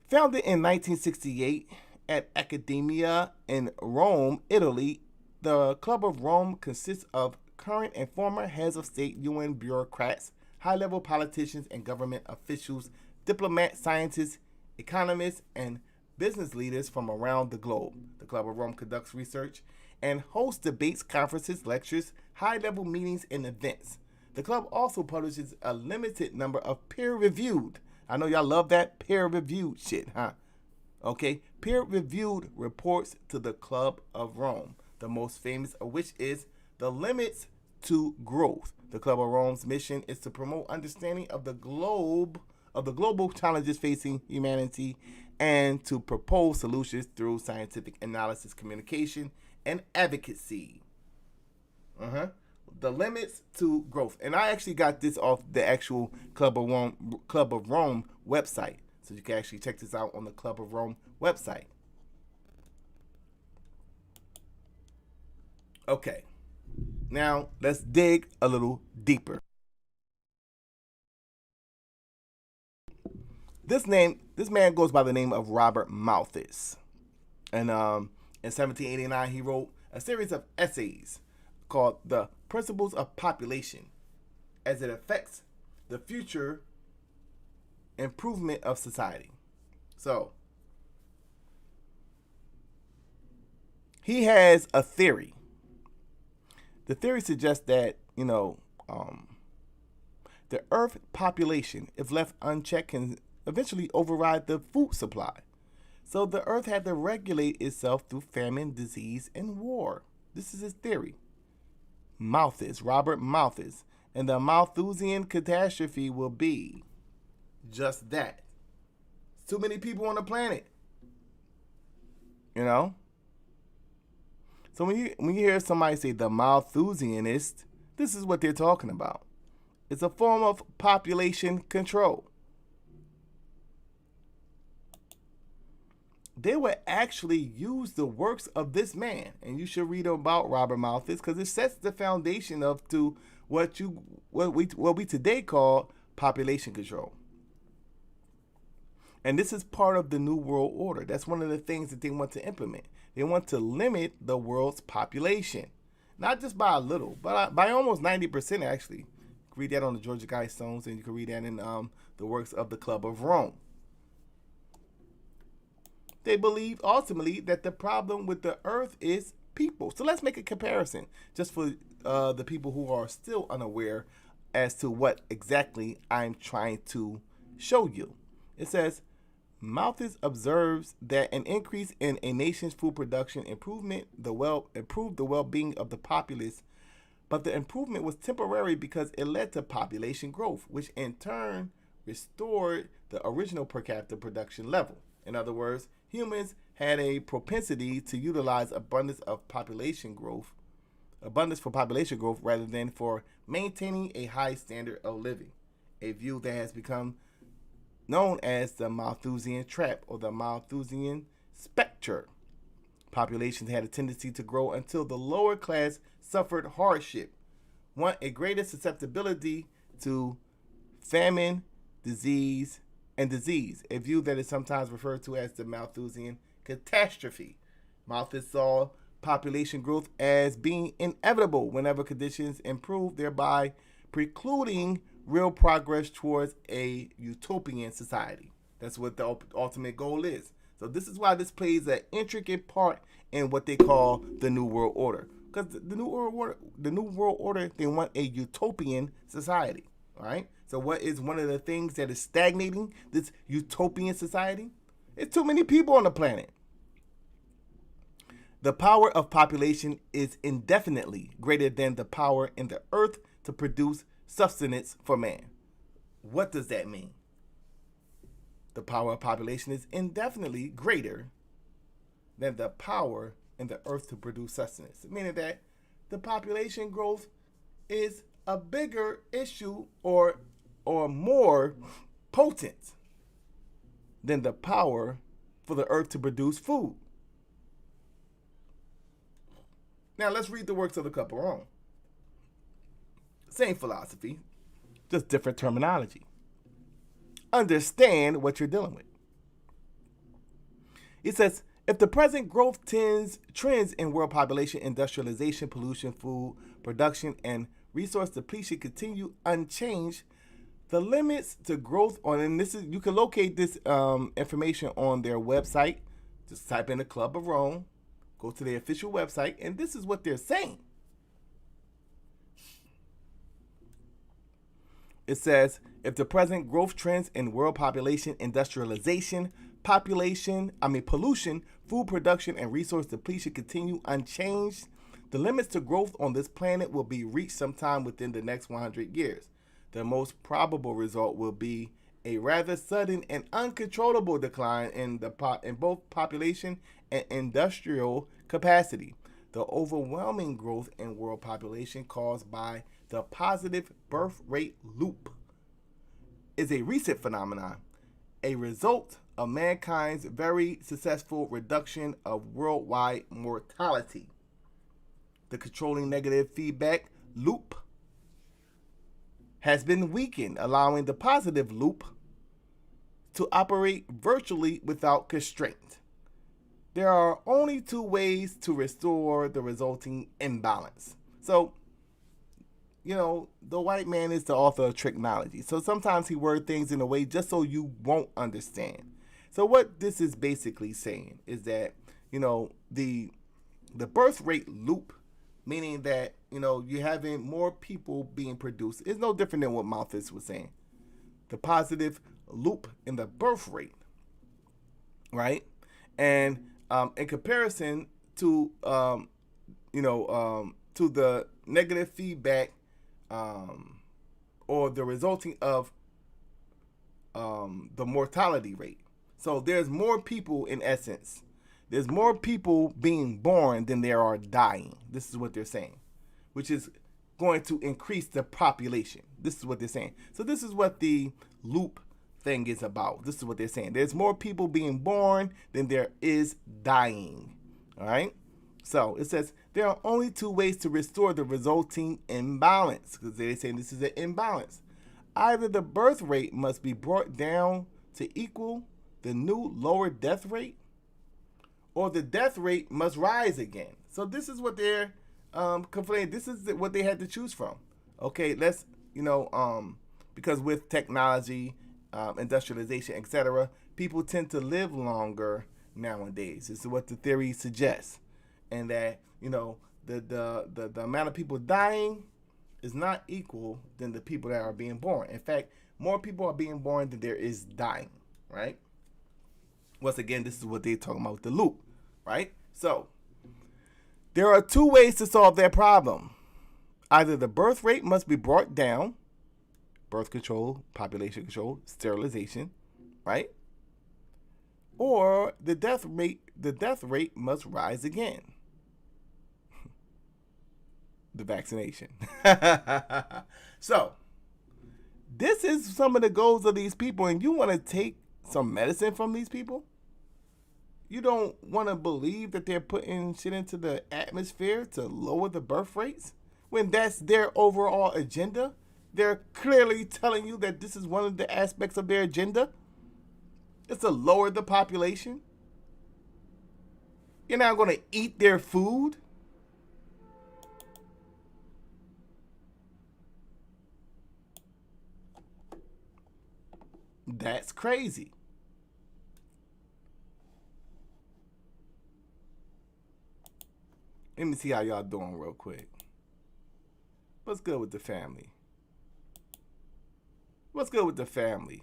Founded in 1968 at Academia in Rome, Italy, the Club of Rome consists of current and former heads of state, UN bureaucrats, high-level politicians, and government officials diplomats, scientists, economists, and business leaders from around the globe. The Club of Rome conducts research and hosts debates, conferences, lectures, high-level meetings, and events. The club also publishes a limited number of peer-reviewed, I know y'all love that peer-reviewed shit, huh? Okay, peer-reviewed reports to the Club of Rome, the most famous of which is The Limits to Growth. The Club of Rome's mission is to promote understanding of the global challenges facing humanity and to propose solutions through scientific analysis, communication, and advocacy. The Limits to Growth. And I actually got this off the actual Club of Rome website. So you can actually check this out on the Club of Rome website. Okay. Now, let's dig a little deeper. This man goes by the name of Robert Malthus. And in 1789, he wrote a series of essays called The Principles of Population as it affects the future improvement of society. So, he has a theory. The theory suggests that, the Earth population, if left unchecked, can eventually override the food supply. So the Earth had to regulate itself through famine, disease, and war. This is his theory. Malthus, Robert Malthus, and the Malthusian catastrophe will be just that. Too many people on the planet. So when you hear somebody say the Malthusianist, this is what they're talking about. It's a form of population control. They would actually use the works of this man, and you should read about Robert Malthus because it sets the foundation to what we today call population control. And this is part of the New World Order. That's one of the things that they want to implement. They want to limit the world's population, not just by a little, but by almost 90% actually. You can read that on the Georgia Guidestones, and you can read that in the works of the Club of Rome. They believe ultimately that the problem with the earth is people. So let's make a comparison just for the people who are still unaware as to what exactly I'm trying to show you. It says, Malthus observes that an increase in a nation's food production improved the well-being of the populace, but the improvement was temporary because it led to population growth, which in turn restored the original per capita production level. In other words, humans had a propensity to utilize abundance for population growth rather than for maintaining a high standard of living, a view that has become known as the Malthusian trap or the Malthusian specter. Populations had a tendency to grow until the lower class suffered hardship, a greater susceptibility to famine, disease, a view that is sometimes referred to as the Malthusian catastrophe. Malthus saw population growth as being inevitable whenever conditions improve, thereby precluding real progress towards a utopian society. That's what the ultimate goal is. So this is why this plays an intricate part in what they call the New World Order. Because the New World Order, they want a utopian society. All right. So what is one of the things that is stagnating this utopian society? It's too many people on the planet. The power of population is indefinitely greater than the power in the earth to produce sustenance for man. What does that mean? The power of population is indefinitely greater than the power in the earth to produce sustenance. Meaning that the population growth is a bigger issue or more potent than the power for the earth to produce food. Now let's read the works of the Club of Rome. Same philosophy, just different terminology. Understand what you're dealing with. It says, if the present growth trends in world population, industrialization, pollution, food production, and resource depletion continue unchanged, The limits to growth on, and this is, you can locate this information on their website. Just type in the Club of Rome, go to their official website, and this is what they're saying. It says, if the present growth trends in world population, industrialization, pollution, food production, and resource depletion continue unchanged, the limits to growth on this planet will be reached sometime within the next 100 years. The most probable result will be a rather sudden and uncontrollable decline in both population and industrial capacity. The overwhelming growth in world population caused by the positive birth rate loop is a recent phenomenon, a result of mankind's very successful reduction of worldwide mortality. The controlling negative feedback loop has been weakened, allowing the positive loop to operate virtually without constraint. There are only two ways to restore the resulting imbalance. So, the white man is the author of tricknology. So sometimes he words things in a way just so you won't understand. So what this is basically saying is that, the birth rate loop, meaning that, you're having more people being produced, is no different than what Malthus was saying. The positive loop in the birth rate, right? And in comparison to, to the negative feedback or the resulting of the mortality rate. So there's more people, in essence. There's more people being born than there are dying. This is what they're saying, which is going to increase the population. This is what they're saying. So this is what the loop thing is about. This is what they're saying. There's more people being born than there is dying. All right? So it says there are only two ways to restore the resulting imbalance, because they're saying this is an imbalance. Either the birth rate must be brought down to equal the new lower death rate, or the death rate must rise again. So this is what they're complaining. This is what they had to choose from. Okay, let's, because with technology, industrialization, etc., people tend to live longer nowadays. This is what the theory suggests. And that, the amount of people dying is not equal than the people that are being born. In fact, more people are being born than there is dying, right? Once again, this is what they're talking about with the loop, right? So, there are two ways to solve that problem. Either the birth rate must be brought down, birth control, population control, sterilization, right? Or the death rate must rise again. The vaccination. So, this is some of the goals of these people, and you want to take some medicine from these people? You don't want to believe that they're putting shit into the atmosphere to lower the birth rates when that's their overall agenda? They're clearly telling you that this is one of the aspects of their agenda. It's to lower the population. You're not going to eat their food. That's crazy. Let me see how y'all doing real quick. What's good with the family? What's good with the family?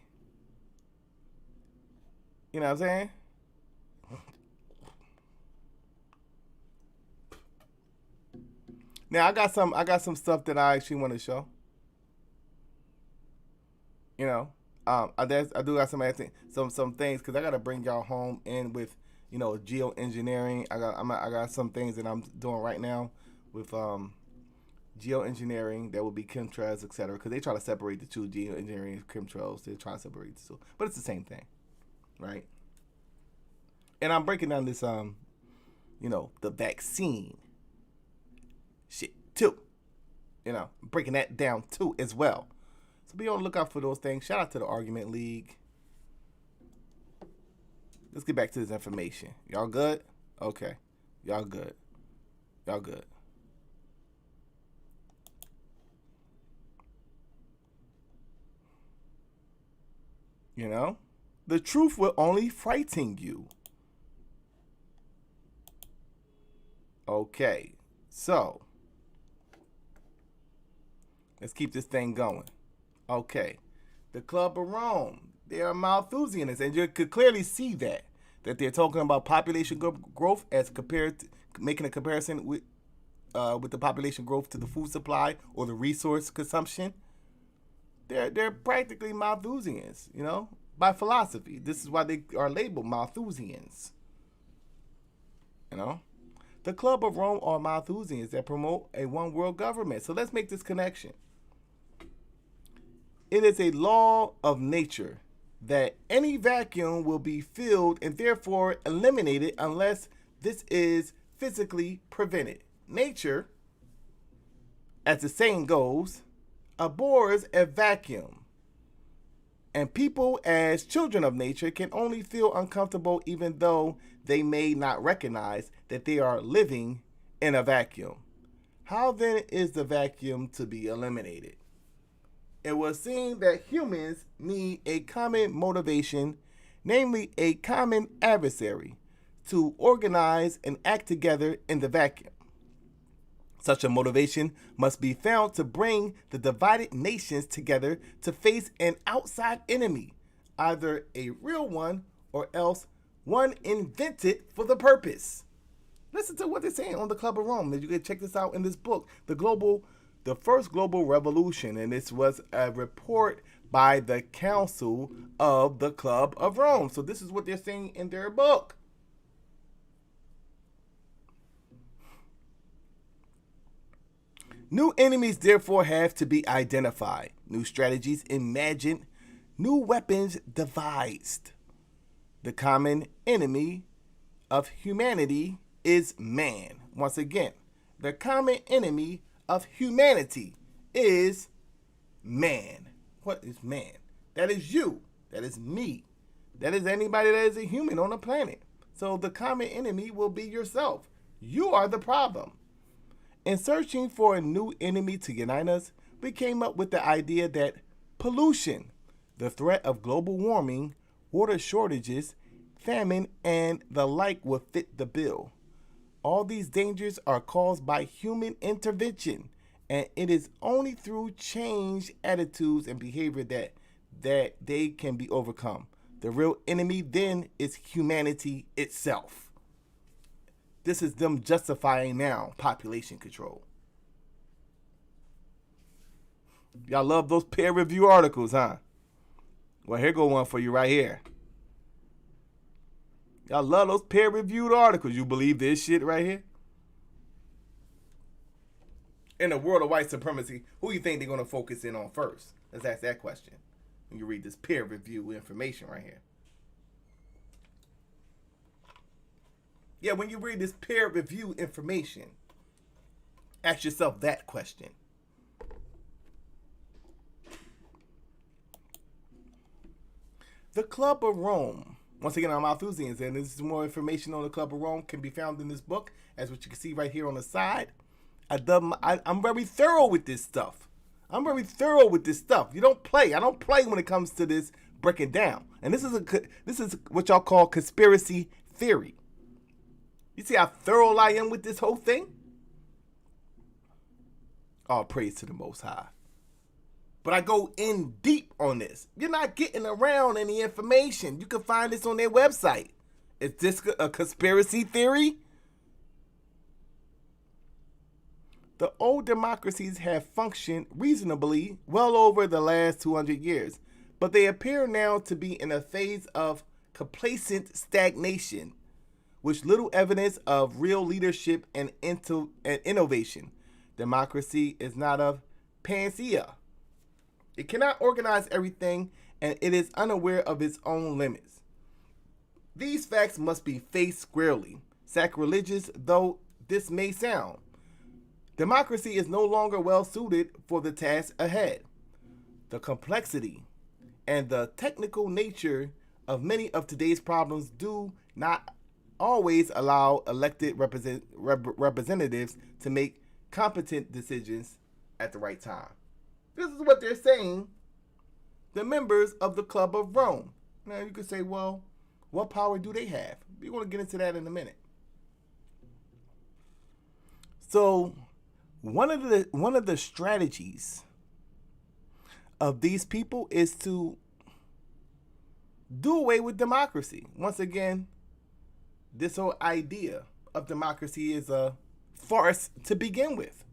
You know what I'm saying? Now I got some stuff that I actually want to show. I do got some things because I gotta bring y'all home in with geoengineering. I got some things that I'm doing right now with geoengineering that will be chemtrails, etc. Because they try to separate the two, geoengineering and chemtrails. They're trying to separate the two, but it's the same thing, right? And I'm breaking down this the vaccine shit too. Breaking that down too as well. So be on the lookout for those things. Shout out to the Argument League. Let's get back to this information. Y'all good? Okay. Y'all good. Y'all good. You know, the truth will only frighten you. Okay, so let's keep this thing going. Okay, the Club of Rome, they are Malthusianists, and you could clearly see that they're talking about population growth as compared to, making a comparison with the population growth to the food supply or the resource consumption. They're practically Malthusians, you know, by philosophy. This is why they are labeled Malthusians. You know, the Club of Rome are Malthusians that promote a one world government. So let's make this connection. It is a law of nature that any vacuum will be filled and therefore eliminated unless this is physically prevented. Nature, as the saying goes, abhors a vacuum. And people, as children of nature, can only feel uncomfortable even though they may not recognize that they are living in a vacuum. How then is the vacuum to be eliminated? It was seen that humans need a common motivation, namely a common adversary, to organize and act together in the vacuum. Such a motivation must be found to bring the divided nations together to face an outside enemy, either a real one or else one invented for the purpose. Listen to what they're saying on the Club of Rome. You can check this out in this book, The First Global Revolution, and this was a report by the Council of the Club of Rome. So this is what they're saying in their book. New enemies therefore have to be identified, new strategies imagined, new weapons devised. The common enemy of humanity is man. Once again, the common enemy of humanity is man. What is man? That is you. That is me. That is anybody that is a human on the planet. So the common enemy will be yourself. You are the problem. In searching for a new enemy to unite us, we came up with the idea that pollution, the threat of global warming, water shortages, famine, and the like will fit the bill. All these dangers are caused by human intervention, and it is only through changed attitudes and behavior that they can be overcome. The real enemy then is humanity itself. This is them justifying now population control. Y'all love those peer review articles, huh? Well, here go one for you right here. Y'all love those peer reviewed articles. You believe this shit right here? In the world of white supremacy, who you think they're going to focus in on first? Let's ask that question when you read this peer review information right here. Yeah, when you read this peer review information, ask yourself that question. The Club of Rome. Once again, I'm Malthusians, and this is more information on the Club of Rome can be found in this book, as what you can see right here on the side. I'm very thorough with this stuff. You don't play. I don't play when it comes to this breaking down. And this is what y'all call conspiracy theory. You see how thorough I am with this whole thing? All praise to the Most High. But I go in deep on this. You're not getting around any information. You can find this on their website. Is this a conspiracy theory? The old democracies have functioned reasonably well over the last 200 years, but they appear now to be in a phase of complacent stagnation, with little evidence of real leadership and innovation. Democracy is not a panacea. It cannot organize everything, and it is unaware of its own limits. These facts must be faced squarely, sacrilegious though this may sound. Democracy is no longer well suited for the task ahead. The complexity and the technical nature of many of today's problems do not always allow elected representatives to make competent decisions at the right time. This is what they're saying. the members of the Club of Rome. Now you could say, well, what power do they have? We're going to get into that in a minute. So one of the strategies of these people is to do away with democracy. Once again, this whole idea of democracy is a farce to begin with.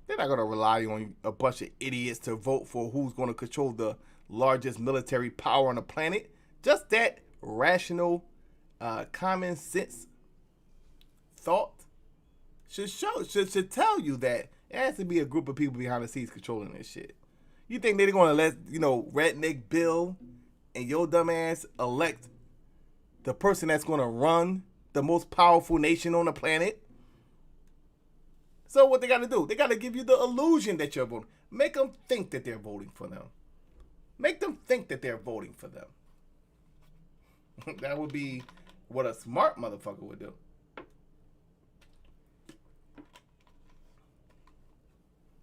They're not going to rely on a bunch of idiots to vote for who's going to control the largest military power on the planet. Just that rational, common sense thought should tell you that it has to be a group of people behind the scenes controlling this shit. You think they're going to let, Redneck Bill and your dumb ass elect the person that's going to run the most powerful nation on the planet? So what they got to do? They got to give you the illusion that you're voting. Make them think that they're voting for them. Make them think that they're voting for them. That would be what a smart motherfucker would do.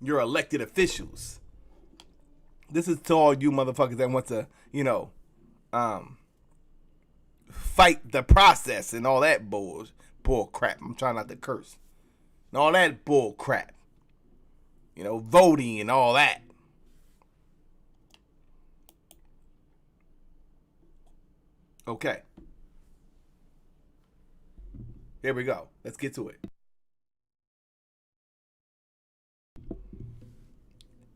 Your elected officials. This is to all you motherfuckers that want to, fight the process and all that bull crap. I'm trying not to curse. And all that bull crap. Voting and all that. Okay. Here we go. Let's get to it.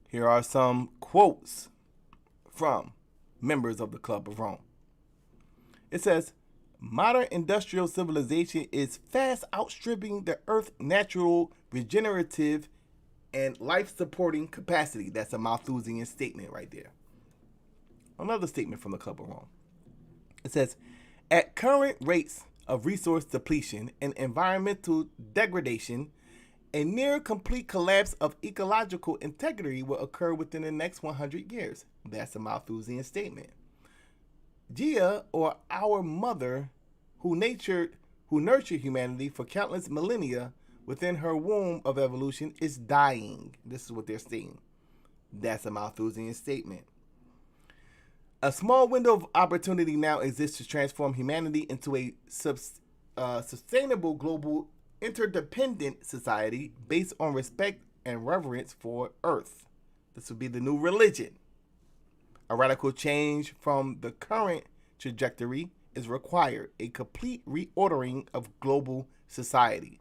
Here are some quotes from members of the Club of Rome. It says, modern industrial civilization is fast outstripping the Earth's natural, regenerative, and life-supporting capacity. That's a Malthusian statement right there. Another statement from the Club of Rome. It says, at current rates of resource depletion and environmental degradation, a near complete collapse of ecological integrity will occur within the next 100 years. That's a Malthusian statement. Gaia, or our mother, who nurtured humanity for countless millennia within her womb of evolution, is dying. This is what they're saying. That's a Malthusian statement. A small window of opportunity now exists to transform humanity into a sustainable global interdependent society based on respect and reverence for Earth. This would be the new religion. A radical change from the current trajectory is required, a complete reordering of global society.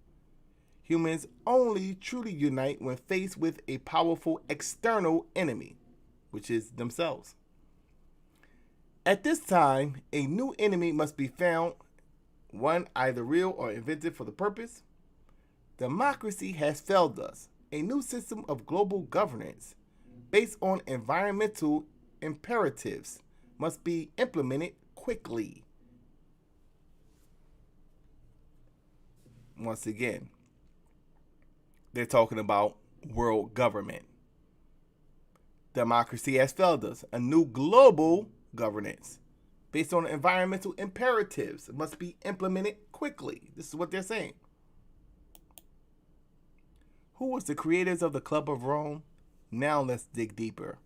Humans only truly unite when faced with a powerful external enemy, which is themselves. At this time, a new enemy must be found, one either real or invented for the purpose. Democracy has failed us. A new system of global governance based on environmental imperatives must be implemented quickly. Once again, they're talking about world government. Democracy has failed us. A new global governance based on environmental imperatives must be implemented quickly. This is what they're saying. Who was the creators of the Club of Rome? Now let's dig deeper.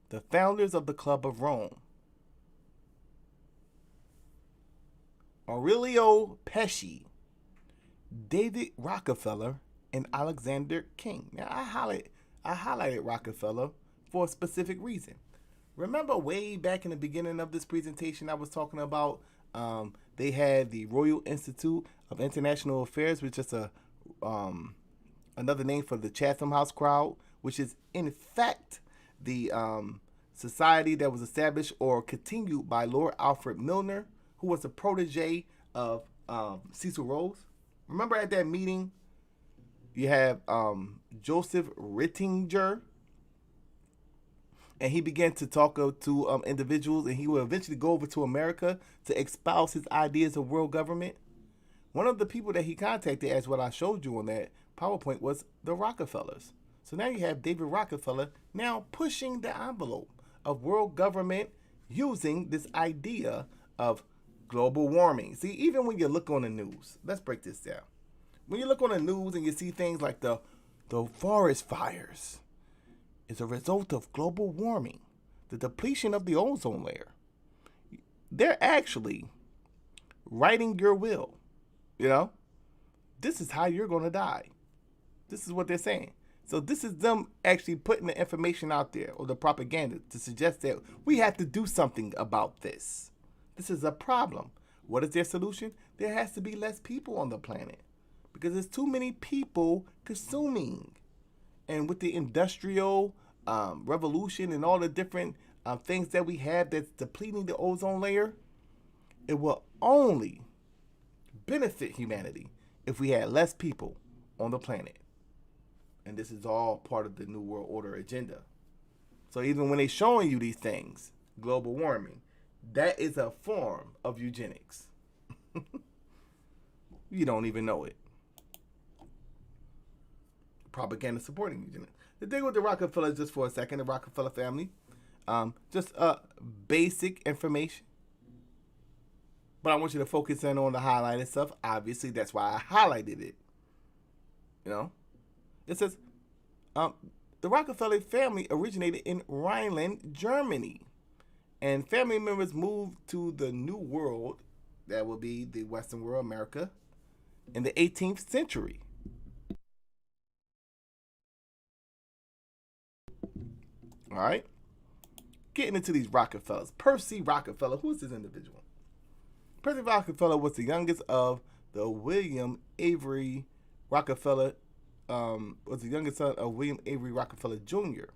The founders of the Club of Rome: Aurelio Pesci, David Rockefeller, and Alexander King. Now I highlighted Rockefeller for a specific reason. Remember way back in the beginning of this presentation, I was talking about they had the Royal Institute of International Affairs, which is another name for the Chatham House crowd, which is in fact the society that was established or continued by Lord Alfred Milner, who was a protege of Cecil Rhodes. Remember at that meeting, you have Joseph Rittinger, and he began to talk to individuals, and he will eventually go over to America to espouse his ideas of world government. One of the people that he contacted, as what I showed you on that PowerPoint, was the Rockefellers. So now you have David Rockefeller now pushing the envelope of world government using this idea of global warming. See, even when you look on the news, let's break this down. When you look on the news and you see things like the forest fires is a result of global warming. the depletion of the ozone layer. They're actually writing your will. You know, this is how you're going to die. This is what they're saying. So this is them actually putting the information out there, or the propaganda, to suggest that we have to do something about this. This is a problem. What is their solution? There has to be less people on the planet because there's too many people consuming. And with the industrial revolution and all the different things that we have that's depleting the ozone layer, it will only benefit humanity if we had less people on the planet. And this is all part of the New World Order agenda. So even when they're showing you these things, global warming, that is a form of eugenics. You don't even know it. Propaganda supporting eugenics. The thing with the Rockefellers, just for a second, the Rockefeller family, just basic information. But I want you to focus in on the highlighted stuff. Obviously, that's why I highlighted it. You know? It says, the Rockefeller family originated in Rhineland, Germany. And family members moved to the New World, that will be the Western world, America, in the 18th century. All right? Getting into these Rockefellers. Percy Rockefeller, who is this individual? Percy Rockefeller was the youngest of the William Avery Rockefeller, was the youngest son of William Avery Rockefeller Jr.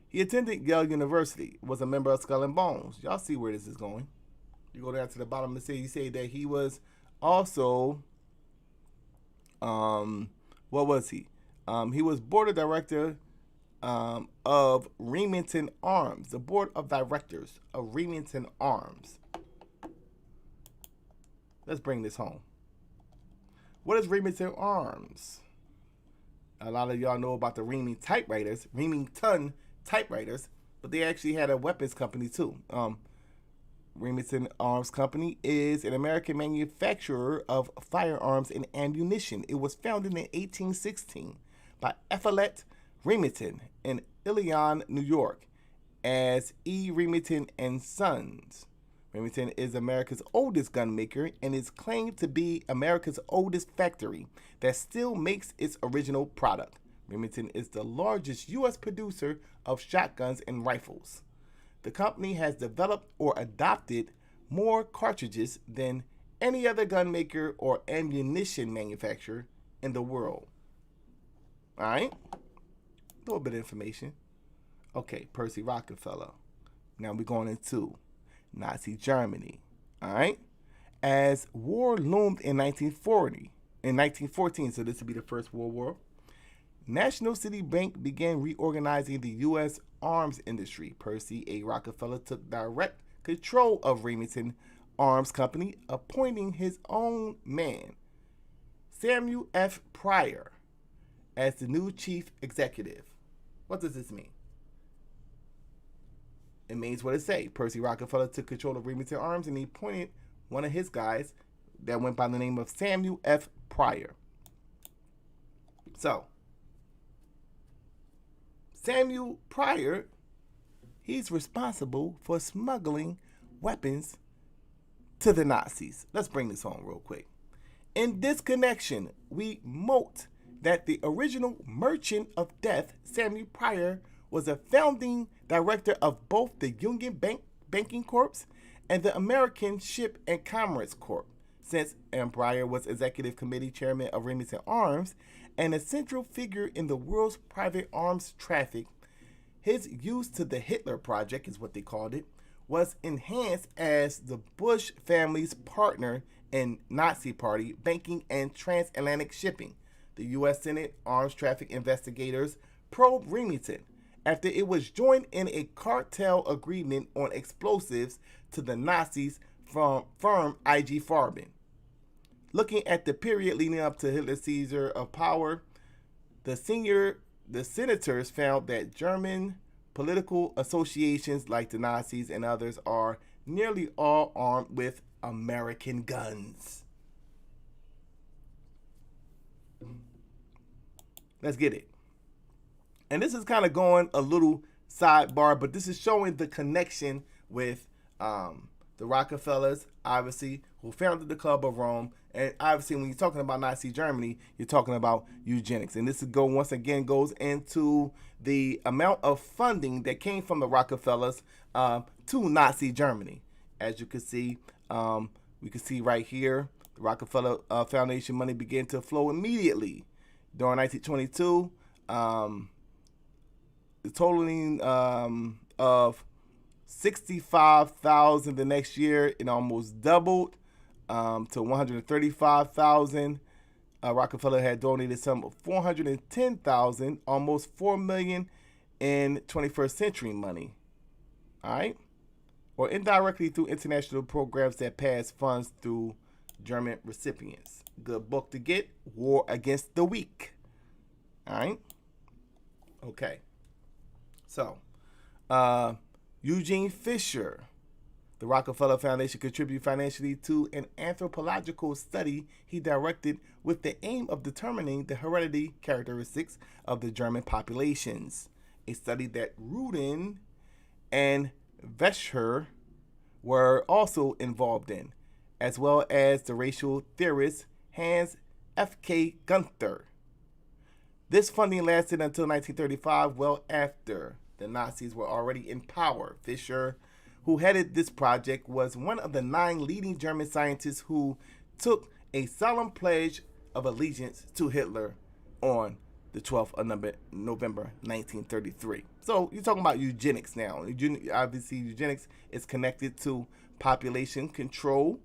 He attended Yale University, was a member of Skull and Bones. Y'all see where this is going. You go down to the bottom and you say that he was also, what was he? He was board of director of Remington Arms, the board of directors of Remington Arms. Let's bring this home. What is Remington Arms? A lot of y'all know about the Remington typewriters, but they actually had a weapons company too. Remington Arms Company is an American manufacturer of firearms and ammunition. It was founded in 1816 by Ethelred Remington in Ilion, New York, as E. Remington and Sons. Remington is America's oldest gun maker and is claimed to be America's oldest factory that still makes its original product. Remington is the largest U.S. producer of shotguns and rifles. The company has developed or adopted more cartridges than any other gun maker or ammunition manufacturer in the world. All right? A little bit of information. Okay, Percy Rockefeller. Now we're going into Nazi Germany. All right? As war loomed in 1914, so this would be the First World War, National City Bank began reorganizing the U.S. arms industry. Percy A. Rockefeller took direct control of Remington Arms Company, appointing his own man, Samuel F. Pryor, as the new chief executive. What does this mean? It means what it says. Percy Rockefeller took control of Remington Arms and he appointed one of his guys that went by the name of Samuel F. Pryor. So, Samuel Pryor, he's responsible for smuggling weapons to the Nazis. Let's bring this home real quick. In this connection, we note that the original Merchant of Death, Samuel Pryor, was a founding director of both the Union Banking Corps and the American Ship and Commerce Corp. Since Pryor was executive committee chairman of Remington Arms and a central figure in the world's private arms traffic, his use to the Hitler Project, is what they called it, was enhanced as the Bush family's partner in Nazi Party banking and transatlantic shipping. The U.S. Senate arms traffic investigators probed Remington after it was joined in a cartel agreement on explosives to the Nazis from firm IG Farben. Looking at the period leading up to Hitler's seizure of power, the senators found that German political associations like the Nazis and others are nearly all armed with American guns. Let's get it. And this is kind of going a little sidebar, but this is showing the connection with the Rockefellers, obviously, who founded the Club of Rome. And obviously, when you're talking about Nazi Germany, you're talking about eugenics. And this once again goes into the amount of funding that came from the Rockefellers to Nazi Germany. As you can see, we can see right here, the Rockefeller Foundation money began to flow immediately during 1922. The totaling of 65,000 the next year, it almost doubled to 135,000. Rockefeller had donated some 410,000, almost 4 million in 21st century money. All right, or indirectly through international programs that pass funds through German recipients. Good book to get: War Against the Weak. All right. Okay. So, Eugene Fisher, the Rockefeller Foundation contributed financially to an anthropological study he directed with the aim of determining the heredity characteristics of the German populations, a study that Rudin and Vescher were also involved in, as well as the racial theorist Hans F.K. Gunther. This funding lasted until 1935, well after the Nazis were already in power. Fisher, who headed this project, was one of the 9 leading German scientists who took a solemn pledge of allegiance to Hitler on the 12th of November 1933. So you're talking about eugenics now. Obviously, eugenics is connected to population control.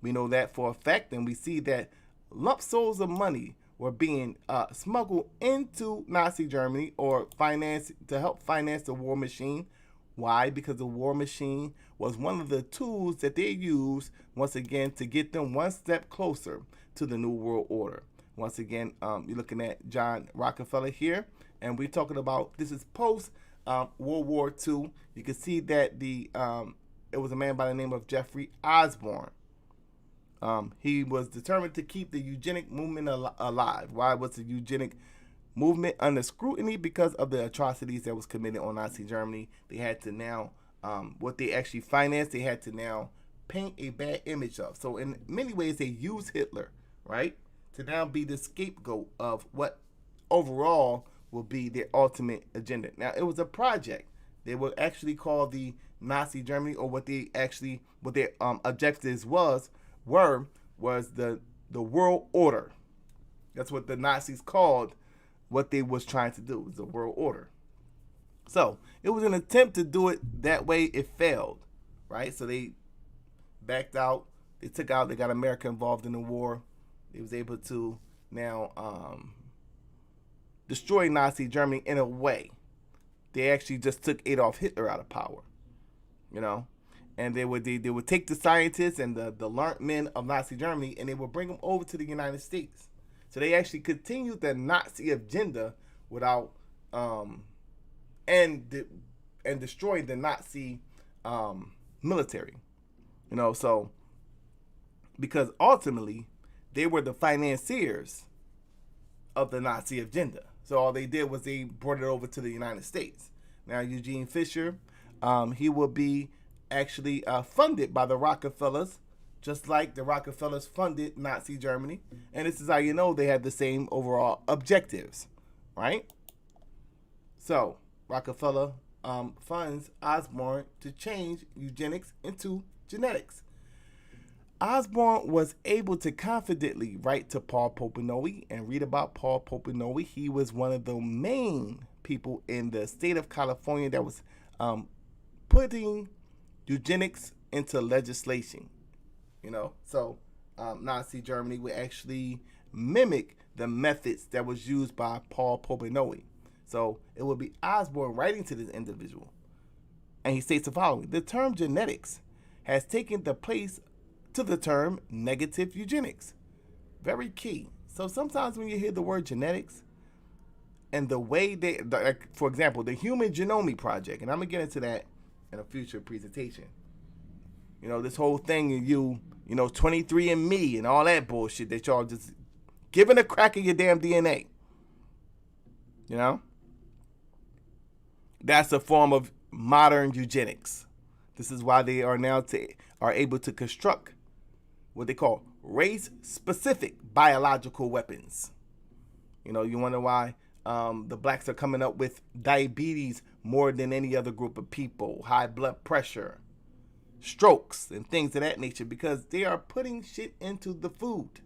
We know that for a fact, and we see that lump sums of money were being smuggled into Nazi Germany or financed to help finance the war machine. Why? Because the war machine was one of the tools that they used, once again, to get them one step closer to the New World Order. Once again, you're looking at John Rockefeller here, and we're talking about, this is post World War II. You can see that it was a man by the name of Jeffrey Osborne. He was determined to keep the eugenic movement alive. Why was the eugenic movement under scrutiny? Because of the atrocities that was committed on Nazi Germany. They had to now, what they actually financed, they had to now paint a bad image of. So in many ways, they used Hitler, right, to now be the scapegoat of what overall will be their ultimate agenda. Now, it was a project. They were actually called the Nazi Germany, or what their objectives was the world order. That's what the Nazis called what they was trying to do, was the world order. So it was an attempt to do it that way. It failed, right? So they backed out. They got America involved in the war. They was able to now destroy Nazi Germany in a way. They actually just took Adolf Hitler out of power, and they would take the scientists and the learned men of Nazi Germany, and they would bring them over to the United States. So they actually continued the Nazi agenda without and destroyed the Nazi military. So because ultimately they were the financiers of the Nazi agenda. So all they did was they brought it over to the United States. Now Eugene Fisher, he will be actually funded by the Rockefellers, just like the Rockefellers funded Nazi Germany. And this is how you know they had the same overall objectives, right? So Rockefeller funds Osborne to change eugenics into genetics. Osborne was able to confidently write to Paul Popenoe and read about Paul Popenoe. He was one of the main people in the state of California that was putting eugenics into legislation. So Nazi Germany would actually mimic the methods that was used by Paul Popenoe. So it would be Osborne writing to this individual, and he states the following: the term genetics has taken the place to the term negative eugenics. Very key. So sometimes when you hear the word genetics and the way like, for example, the Human Genome Project, and I'm gonna get into that in a future presentation. This whole thing, 23andMe and all that bullshit that y'all just giving a crack of your damn DNA. That's a form of modern eugenics. This is why they are now are able to construct what they call race-specific biological weapons. You know, you wonder why the blacks are coming up with diabetes more than any other group of people, high blood pressure, strokes, and things of that nature, because they are putting shit into the food.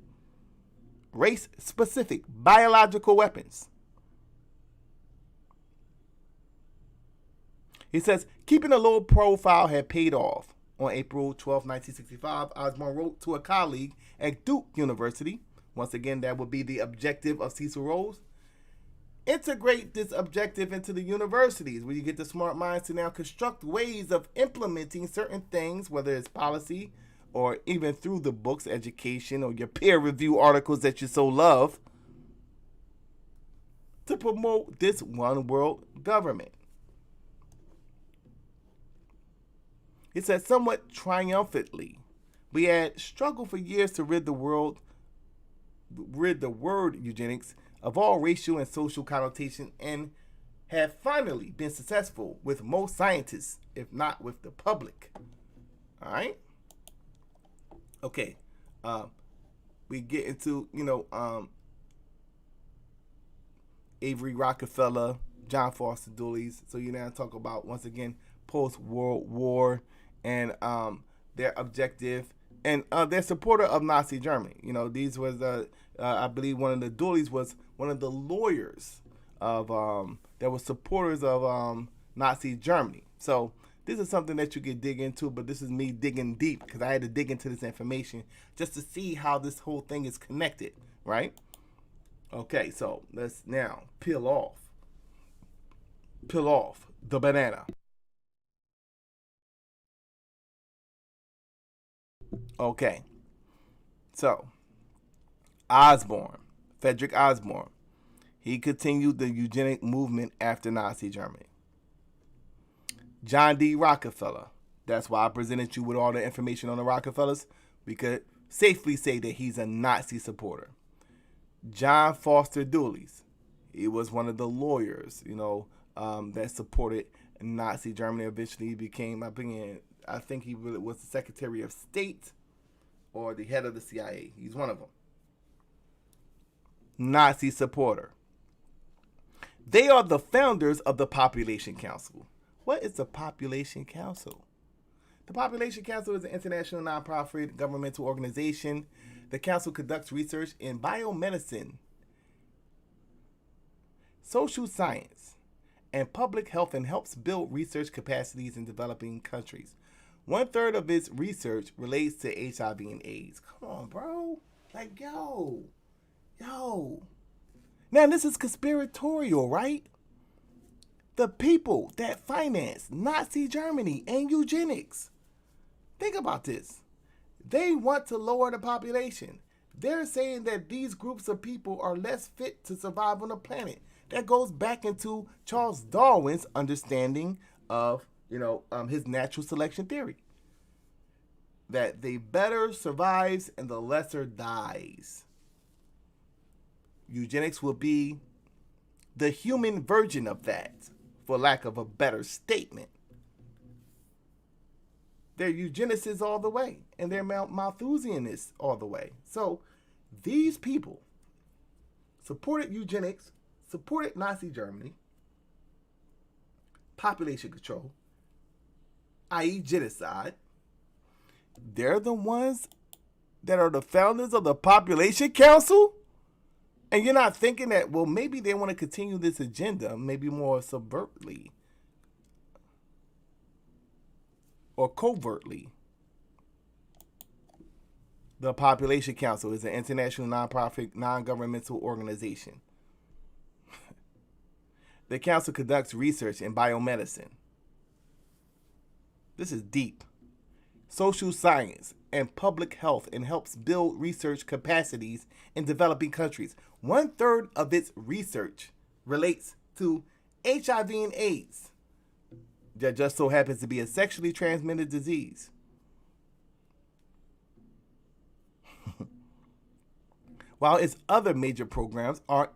Race-specific biological weapons. He says, keeping a low profile had paid off. On April 12, 1965, Osborne wrote to a colleague at Duke University. Once again, that would be the objective of Cecil Rhodes. Integrate this objective into the universities, where you get the smart minds to now construct ways of implementing certain things, whether it's policy or even through the books, education, or your peer review articles that you so love, to promote this one world government. He said, somewhat triumphantly, we had struggled for years to rid the word eugenics of all racial and social connotation, and have finally been successful with most scientists, if not with the public. All right. Okay. We get into, Avery Rockefeller, John Foster Dulles. So you now talk about, once again, post-World War and their objective, and their supporter of Nazi Germany. You know, these was, I believe one of the Dulles was one of the lawyers of, that were supporters of Nazi Germany. So this is something that you could dig into, but this is me digging deep, because I had to dig into this information just to see how this whole thing is connected, right? Okay, so let's now peel off the banana. Okay, so Frederick Osborne, he continued the eugenic movement after Nazi Germany. John D. Rockefeller, that's why I presented you with all the information on the Rockefellers. We could safely say that he's a Nazi supporter. John Foster Dulles, he was one of the lawyers, that supported Nazi Germany. Eventually he became, I think he really was the Secretary of State or the head of the CIA. He's one of them. Nazi supporter. They are the founders of the Population Council. What is the Population Council? The Population Council is an international nonprofit governmental organization. The council conducts research in biomedicine, social science, and public health, and helps build research capacities in developing countries. 1/3 of its research relates to HIV and AIDS. Come on, bro. Like, yo. Now, this is conspiratorial, right? The people that finance Nazi Germany and eugenics. Think about this. They want to lower the population. They're saying that these groups of people are less fit to survive on the planet. That goes back into Charles Darwin's understanding of, his natural selection theory. That the better survives and the lesser dies. Eugenics will be the human version of that, for lack of a better statement. They're eugenicists all the way, and they're Malthusianists all the way. So these people supported eugenics, supported Nazi Germany, population control, i.e. genocide. They're the ones that are the founders of the Population Council? And you're not thinking that, well, maybe they want to continue this agenda, maybe more subvertly or covertly. The Population Council is an international nonprofit, non-governmental organization. The council conducts research in biomedicine. This is deep. Social science and public health, and helps build research capacities in developing countries. 1/3 of its research relates to HIV and AIDS. That just so happens to be a sexually transmitted disease. While its other major programs are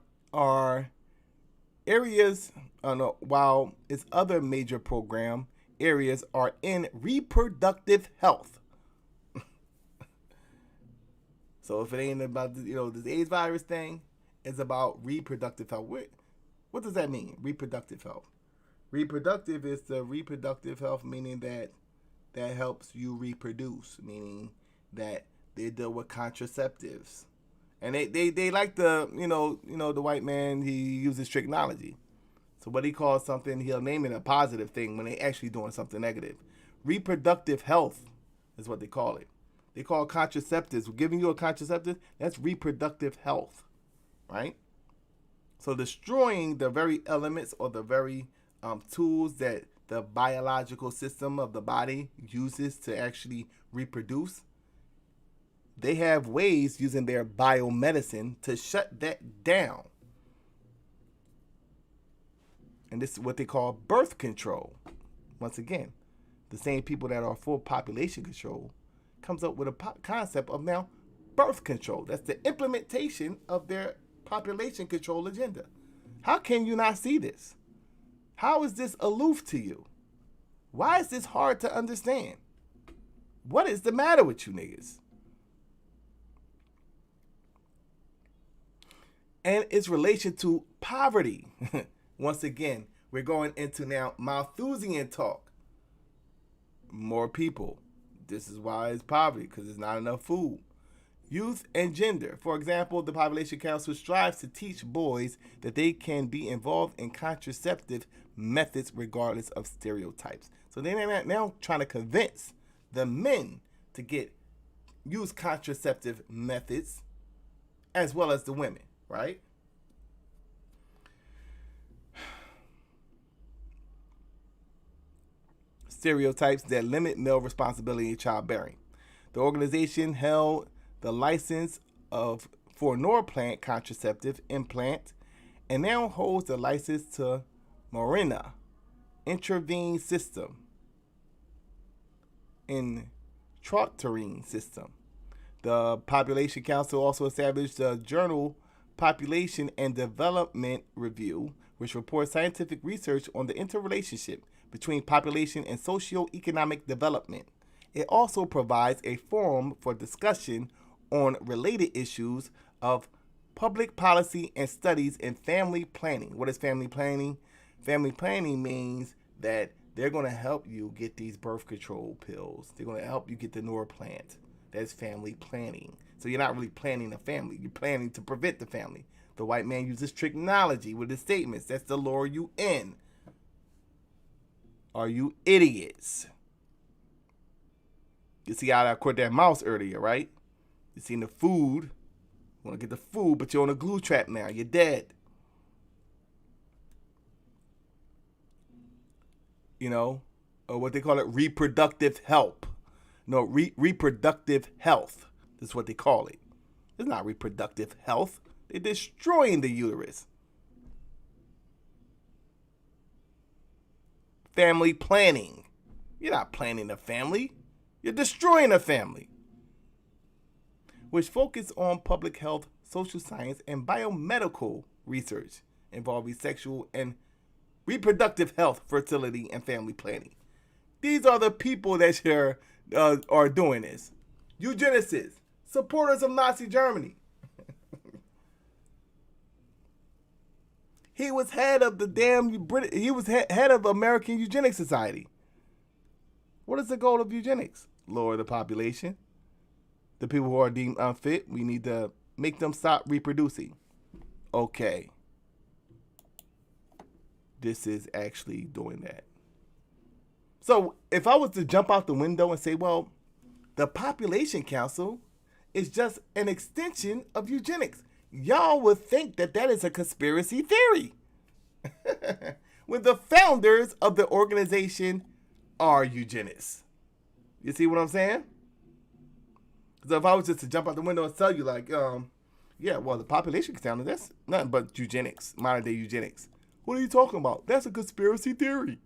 while its other major program areas are in reproductive health. So if it ain't about this AIDS virus thing, it's about reproductive health. What does that mean? Reproductive health. Reproductive is the reproductive health, meaning that helps you reproduce, meaning that they deal with contraceptives. And they like the the white man, he uses tricknology. So what he calls something, he'll name it a positive thing when they actually doing something negative. Reproductive health is what they call it. They call contraceptives. Giving you a contraceptive, that's reproductive health, right? So destroying the very elements or the very tools that the biological system of the body uses to actually reproduce, they have ways using their biomedicine to shut that down. And this is what they call birth control. Once again, the same people that are for population control comes up with a concept of now birth control. That's the implementation of their population control agenda. How can you not see this? How is this aloof to you? Why is this hard to understand? What is the matter with you niggas? And its relation to poverty. Once again, we're going into now Malthusian talk. More people. This is why it's poverty, because there's not enough food. Youth and gender. For example, the Population Council strives to teach boys that they can be involved in contraceptive methods regardless of stereotypes. So they're now trying to convince the men to use contraceptive methods as well as the women, right? Stereotypes that limit male responsibility in childbearing. The organization held the license for Norplant contraceptive implant and now holds the license to Mirena intravene system in Trauterine system. The Population Council also established the journal Population and Development Review, which reports scientific research on the interrelationship between population and socio-economic development. It also provides a forum for discussion on related issues of public policy and studies in family planning. What is family planning? Family planning means that they're going to help you get these birth control pills. They're going to help you get the Norplant. That's family planning. So you're not really planning a family. You're planning to prevent the family. The white man uses tricknology with his statements. That's to lure you in. Are you idiots? You see how I caught that mouse earlier, right? You seen the food. You want to get the food, but you're on a glue trap now. You're dead. Or what they call it, reproductive health. No, reproductive health. That's what they call it. It's not reproductive health. They're destroying the uterus. Family planning. You're not planning a family. You're destroying a family. Which focus on public health, social science, and biomedical research involving sexual and reproductive health, fertility, and family planning. These are the people that are doing this. Eugenicists, supporters of Nazi Germany. He was head of he was head of American Eugenics Society. What is the goal of eugenics? Lower the population. The people who are deemed unfit, we need to make them stop reproducing. Okay. This is actually doing that. So if I was to jump out the window and say, well, the Population Council is just an extension of eugenics, y'all would think that is a conspiracy theory. When the founders of the organization are eugenists. You see what I'm saying? So if I was just to jump out the window and tell you the Population Council, that's nothing but eugenics, modern day eugenics. What are you talking about? That's a conspiracy theory.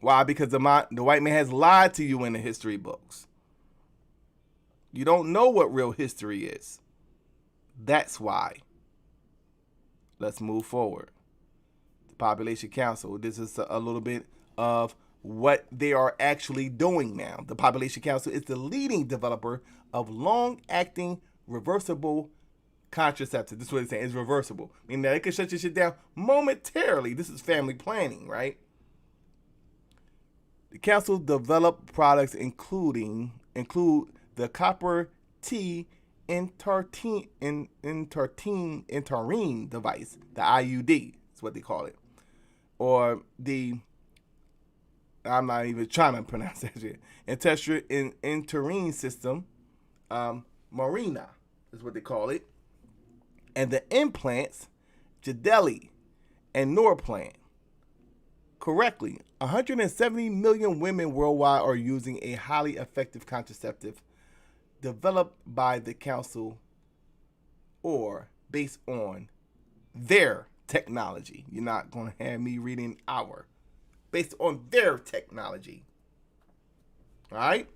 Why? Because the white man has lied to you in the history books. You don't know what real history is. That's why. let's move forward. The Population Council. This is a little bit of what they are actually doing now. The Population Council is the leading developer of long-acting reversible contraceptive. This is what it's saying. It's reversible, meaning that it can shut your shit down momentarily. This is family planning, right? The council developed products include the copper T intertine device, the IUD is what they call it, or the, I'm not even trying to pronounce that shit, interine system, Marina is what they call it, and the implants, Jadeli and Norplant. Correctly, 170 million women worldwide are using a highly effective contraceptive developed by the council or based on their technology. You're not going to have me reading our. Based on their technology. All right?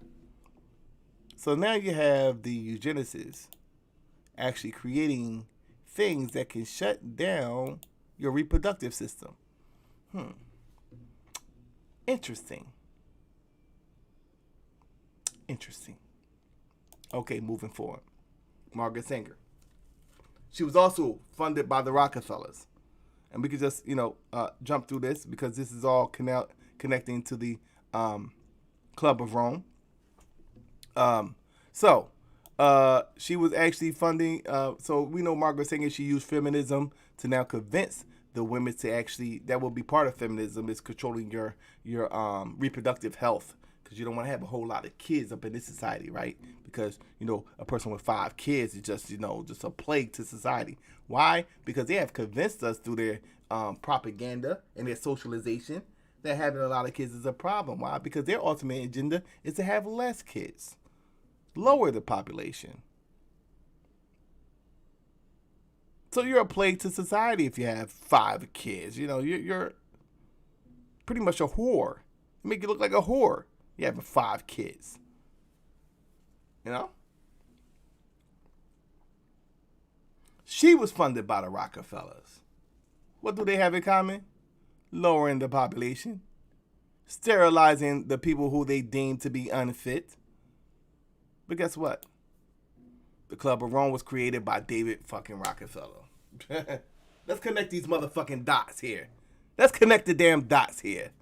So now you have the eugenicists actually creating things that can shut down your reproductive system. Interesting. Okay, moving forward. Margaret Sanger. She was also funded by the Rockefellers. And we could just, jump through this because this is all connecting to the Club of Rome. She was actually funding, so we know Margaret Sanger, she used feminism to now convince the women to actually, that will be part of feminism, is controlling your reproductive health, because you don't want to have a whole lot of kids up in this society, right? Because, a person with 5 kids is just, just a plague to society. Why? Because they have convinced us through their propaganda and their socialization that having a lot of kids is a problem. Why? Because their ultimate agenda is to have less kids. Lower the population. So you're a plague to society if you have 5 kids. You're pretty much a whore. You make you look like a whore. You have 5 kids. She was funded by the Rockefellers. What do they have in common? Lowering the population. Sterilizing the people who they deem to be unfit. But guess what? The Club of Rome was created by David fucking Rockefeller. Let's connect these motherfucking dots here. Let's connect the damn dots here.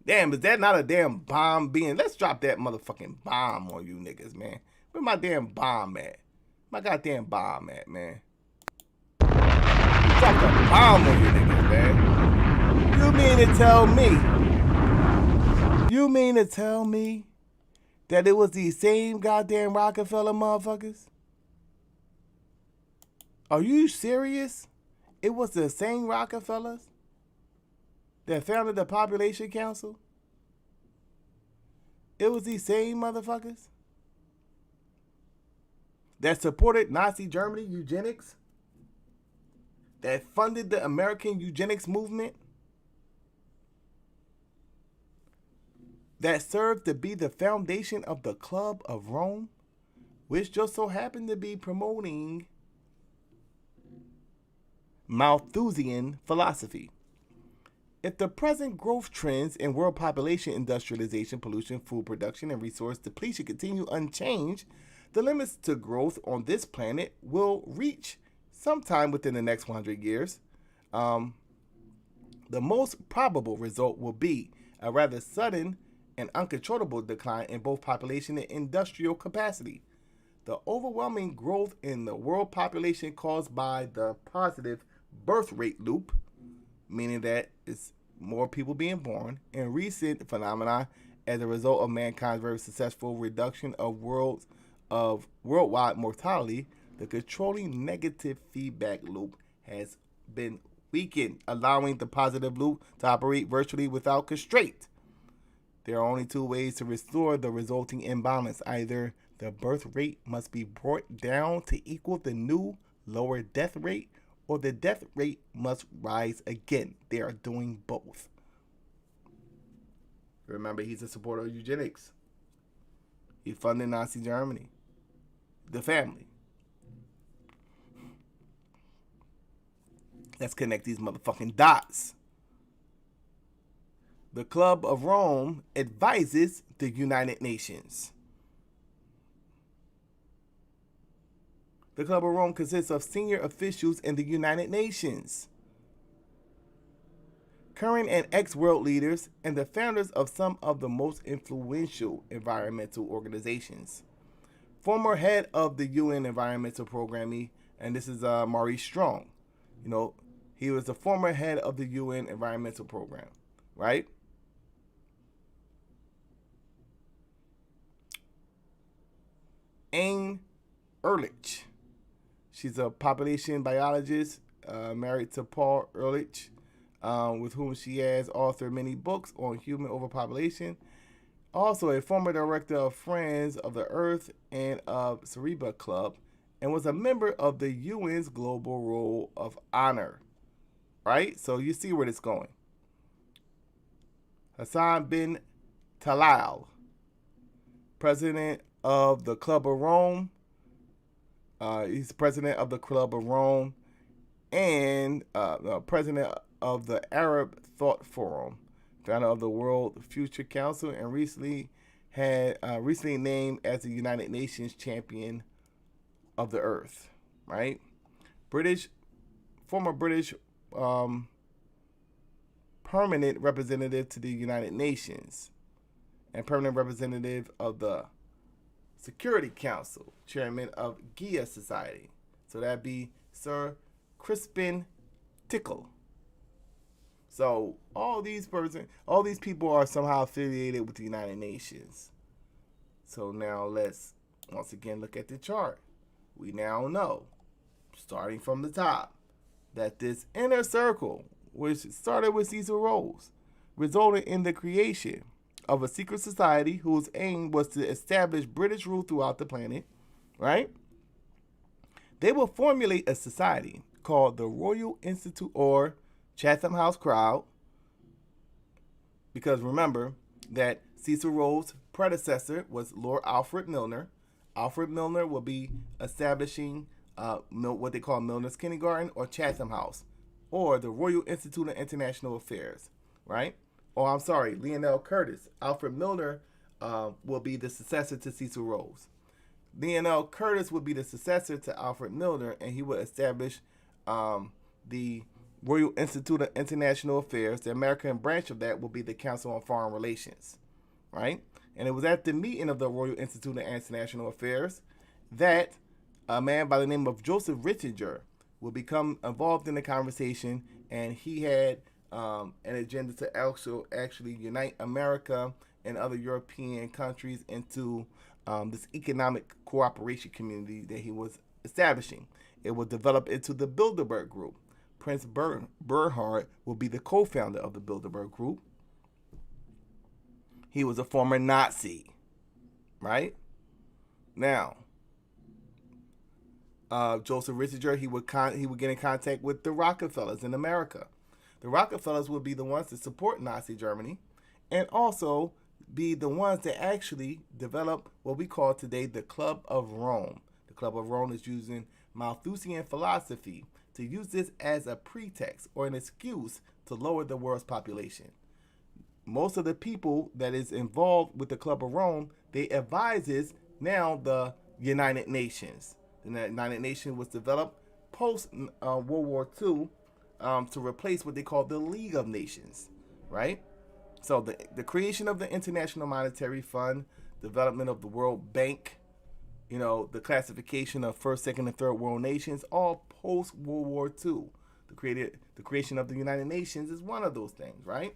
Damn, is that not a damn bomb being? Let's drop that motherfucking bomb on you niggas, man. Where my damn bomb at? My goddamn bomb at, man. Drop the bomb on you niggas, man. You mean to tell me that it was these same goddamn Rockefeller motherfuckers? Are you serious? It was the same Rockefellers that founded the Population Council? It was these same motherfuckers that supported Nazi Germany eugenics, that funded the American eugenics movement, that served to be the foundation of the Club of Rome, which just so happened to be promoting Malthusian philosophy. If the present growth trends in world population, industrialization, pollution, food production, and resource depletion continue unchanged, the limits to growth on this planet will reach sometime within the next 100 years. The most probable result will be a rather sudden and uncontrollable decline in both population and industrial capacity. The overwhelming growth in the world population caused by the positive birth rate loop, meaning that it's more people being born, and recent phenomena as a result of mankind's very successful reduction of worldwide mortality, the controlling negative feedback loop has been weakened, allowing the positive loop to operate virtually without constraint. There are only 2 ways to restore the resulting imbalance. Either the birth rate must be brought down to equal the new lower death rate, or the death rate must rise again. They are doing both. Remember, he's a supporter of eugenics. He funded Nazi Germany. The family. Let's connect these motherfucking dots. The Club of Rome advises the United Nations. The Club of Rome consists of senior officials in the United Nations, current and ex-world leaders, and the founders of some of the most influential environmental organizations. Former head of the UN Environmental Programme, and this is Maurice Strong. You know, he was the former head of the UN Environmental Program, right? Anne Ehrlich. She's a population biologist, married to Paul Ehrlich, with whom she has authored many books on human overpopulation. Also a former director of Friends of the Earth and of Cerebra Club, and was a member of the UN's Global Roll of Honor. Right? So you see where it's going. Hassan bin Talal, president of the Club of Rome. He's president of the Club of Rome and president of the Arab Thought Forum, founder of the World Future Council, and recently named as the United Nations Champion of the Earth. Right? Former British permanent representative to the United Nations and permanent representative of the Security Council, chairman of Gaia Society. So that'd be Sir Crispin Tickle. So all these people are somehow affiliated with the United Nations. So now let's once again look at the chart. We now know, starting from the top, that this inner circle, which started with Cecil Rhodes, resulted in the creation of a secret society whose aim was to establish British rule throughout the planet, right? They will formulate a society called the Royal Institute or Chatham House Crowd, because remember that Cecil Rhodes' predecessor was Lord Alfred Milner. Alfred Milner will be establishing what they call Milner's Kindergarten or Chatham House, or the Royal Institute of International Affairs, right? Lionel Curtis. Alfred Milner will be the successor to Cecil Rhodes. Lionel Curtis will be the successor to Alfred Milner, and he will establish the Royal Institute of International Affairs. The American branch of that will be the Council on Foreign Relations, right? And it was at the meeting of the Royal Institute of International Affairs that a man by the name of Joseph Rittinger will become involved in the conversation, and he had an agenda to actually unite America and other European countries into this economic cooperation community that he was establishing. It will develop into the Bilderberg Group. Prince Bernhard will be the co-founder of the Bilderberg Group. He was a former Nazi, right? Now, Joseph Rittinger, he would get in contact with the Rockefellers in America. The Rockefellers would be the ones that support Nazi Germany and also be the ones that actually develop what we call today the Club of Rome. The Club of Rome is using Malthusian philosophy to use this as a pretext or an excuse to lower the world's population. Most of the people that is involved with the Club of Rome, they advises now the United Nations. The United Nations was developed post World War II to replace what they call the League of Nations, right? So the creation of the International Monetary Fund, development of the World Bank, the classification of first, second, and third world nations, all post World War II. The creation of the United Nations is one of those things, right?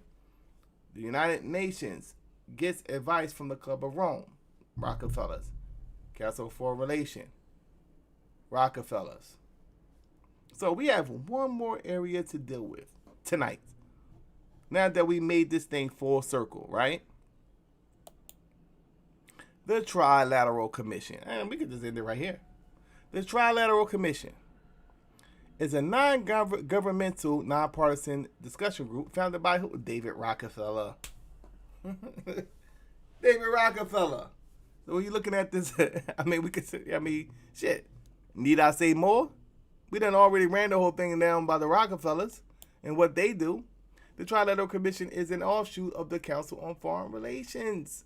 The United Nations gets advice from the Club of Rome, Rockefellers, Council for Relation, Rockefellers. So we have one more area to deal with tonight. Now that we made this thing full circle, right? The Trilateral Commission. And we could just end it right here. The Trilateral Commission is a non-governmental, nonpartisan discussion group founded by who? David Rockefeller. David Rockefeller. So when you're looking at this, we could say, shit. Need I say more? We done already ran the whole thing down by the Rockefellers and what they do. The Trilateral Commission is an offshoot of the Council on Foreign Relations.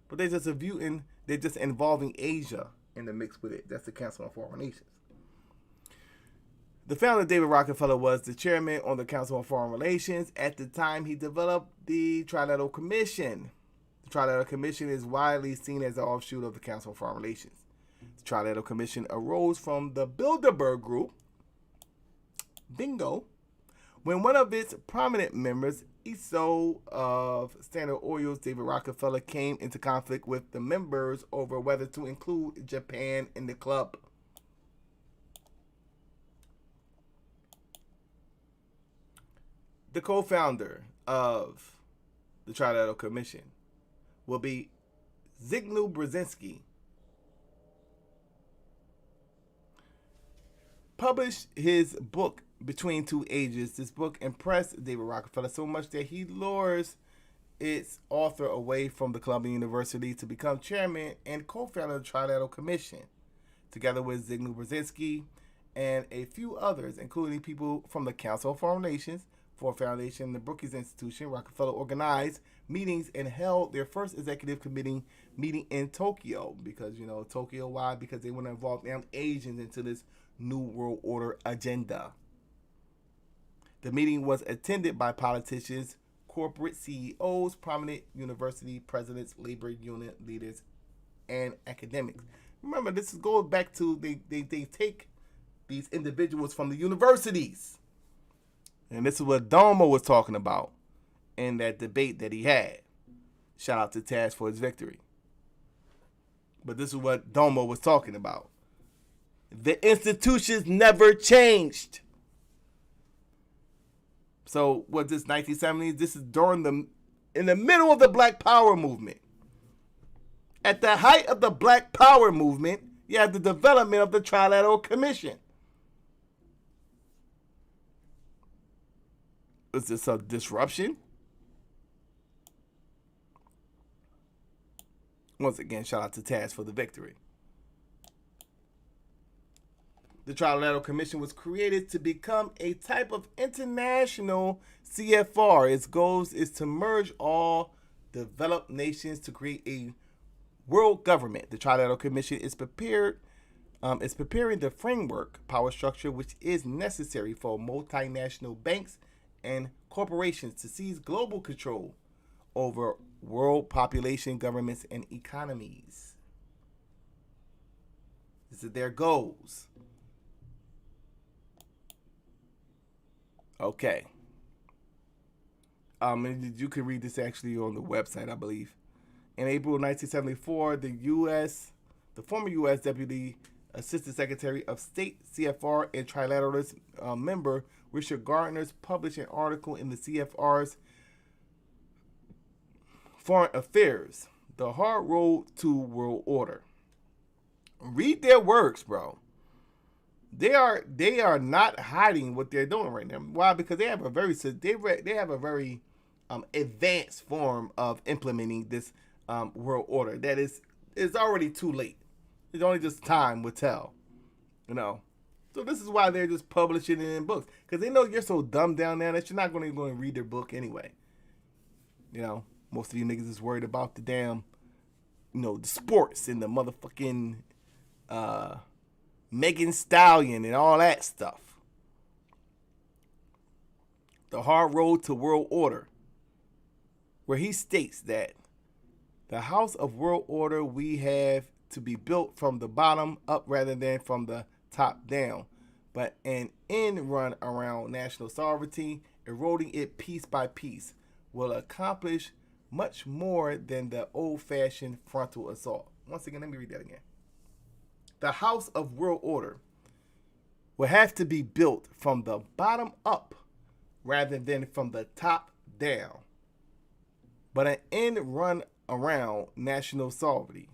But they're just involving Asia in the mix with it. That's the Council on Foreign Relations. The founder, David Rockefeller, was the chairman on the Council on Foreign Relations. At the time, he developed the Trilateral Commission. The Trilateral Commission is widely seen as an offshoot of the Council on Foreign Relations. The Trilateral Commission arose from the Bilderberg Group, bingo, when one of its prominent members, ESO of Standard Oil's David Rockefeller, came into conflict with the members over whether to include Japan in the club. The co-founder of the Trilateral Commission will be Zbigniew Brzezinski. Published his book Between Two Ages. This book impressed David Rockefeller so much that he lures its author away from the Columbia University to become chairman and co-founder of the Trilateral Commission, together with Zbigniew Brzezinski and a few others, including people from the Council on Foreign Relations, Ford Foundation, and the Brookings Institution. Rockefeller organized meetings and held their first executive committee meeting in Tokyo. Because, Tokyo, why? Because they want to involve them Asians into this New World Order agenda. The meeting was attended by politicians, corporate CEOs, prominent university presidents, labor union leaders, and academics. Remember, this goes back to they take these individuals from the universities. And this is what Domo was talking about in that debate that he had. Shout out to Taz for his victory. But this is what Domo was talking about. The institutions never changed. So what, this 1970s? This is in the middle of the Black Power movement. At the height of the Black Power movement, you have the development of the Trilateral Commission. Is this a disruption? Once again, shout out to Taz for the victory. The Trilateral Commission was created to become a type of international CFR. Its goal is to merge all developed nations to create a world government. The Trilateral Commission is preparing the framework power structure which is necessary for multinational banks and corporations to seize global control over world population, governments, and economies. This is their goals. Okay. And you can read this actually on the website, I believe. In April 1974, the former U.S. Deputy Assistant Secretary of State, CFR, and Trilateralist member Richard Gardner's published an article in the CFR's Foreign Affairs, The Hard Road to World Order. Read their works, bro. They are not hiding what they're doing right now. Why? Because they have a very advanced form of implementing this world order. That is already too late. It's only just time will tell. So this is why they're just publishing it in books, because they know you're so dumbed down now that you're not going to go and read their book anyway. Most of you niggas is worried about the damn, the sports and the motherfucking Megan Stallion and all that stuff. The Hard Road to World Order, where he states that the house of world order we have to be built from the bottom up rather than from the top down, but an end run around national sovereignty, eroding it piece by piece, will accomplish much more than the old-fashioned frontal assault. Once again, let me read that again. The house of world order will have to be built from the bottom up rather than from the top down, but an end run around national sovereignty,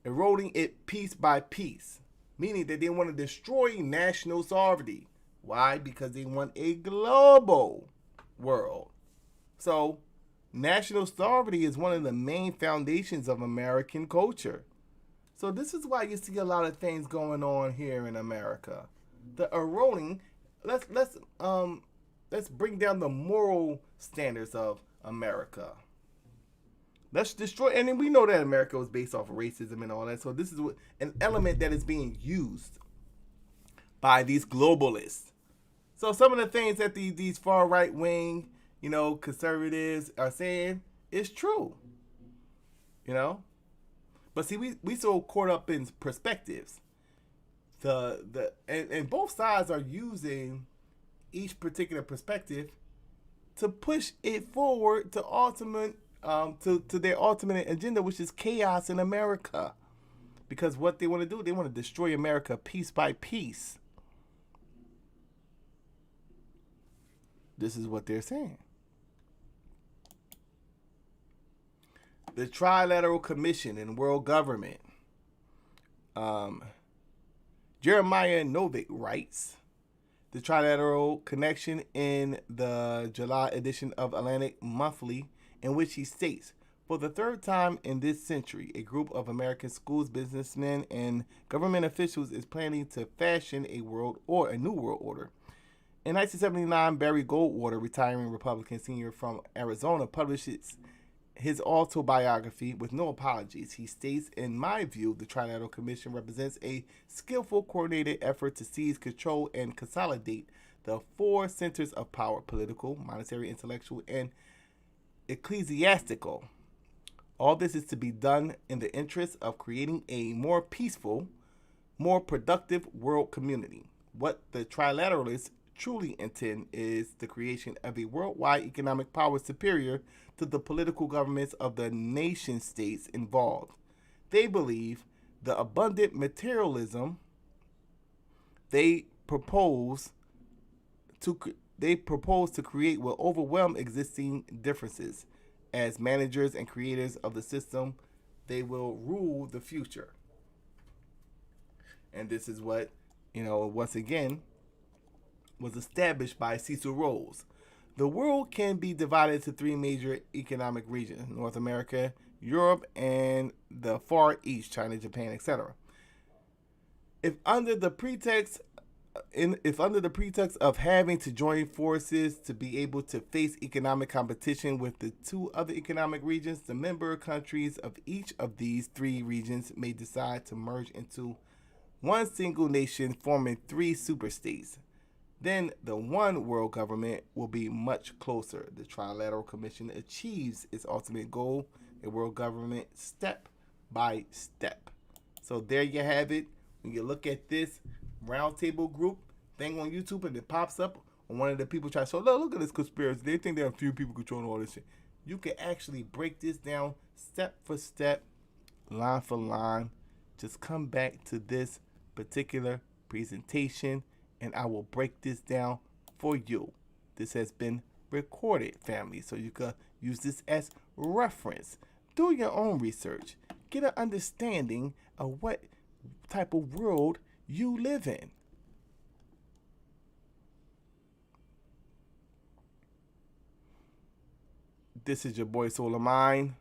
eroding it piece by piece, meaning that they want to destroy national sovereignty. Why? Because they want a global world. So, national sovereignty is one of the main foundations of American culture. So this is why you see a lot of things going on here in America. the eroding. Let's bring down the moral standards of America. Let's destroy, and then we know that America was based off of racism and all that. So this is an element that is being used by these globalists. So some of the things that these far right wing, conservatives are saying is true. But see, we so caught up in perspectives. And both sides are using each particular perspective to push it forward to to their ultimate agenda, which is chaos in America. Because what they want to do, they want to destroy America piece by piece. This is what they're saying. The Trilateral Commission in World Government. Jeremiah Novick writes, the Trilateral Connection in the July edition of Atlantic Monthly, in which he states, for the third time in this century, a group of American schools, businessmen, and government officials is planning to fashion a new world order. In 1979, Barry Goldwater, retiring Republican senior from Arizona, publishes his autobiography with no apologies. He states, in my view, the Trilateral Commission represents a skillful, coordinated effort to seize control and consolidate the four centers of power: political, monetary, intellectual, and ecclesiastical. All this is to be done in the interest of creating a more peaceful, more productive world community. What the trilateralists truly intend is the creation of a worldwide economic power superior to the political governments of the nation states involved. They believe the abundant materialism they propose to create will overwhelm existing differences. As managers and creators of the system, they will rule the future. And this is what, once again, was established by Cecil Rhodes. The world can be divided into three major economic regions: North America, Europe, and the Far East, China, Japan, etc. If under the pretext of having to join forces to be able to face economic competition with the two other economic regions, the member countries of each of these three regions may decide to merge into one single nation, forming three superstates. Then the one world government will be much closer. The Trilateral Commission achieves its ultimate goal, a world government step by step. So there you have it. When you look at this roundtable group thing on YouTube and it pops up, and one of the people tries to say, look at this conspiracy. They think there are a few people controlling all this shit. You can actually break this down step for step, line for line. Just come back to this particular presentation and I will break this down for you. This has been recorded, family, so you can use this as reference. Do your own research. Get an understanding of what type of world you live in. This is your boy Solarmind.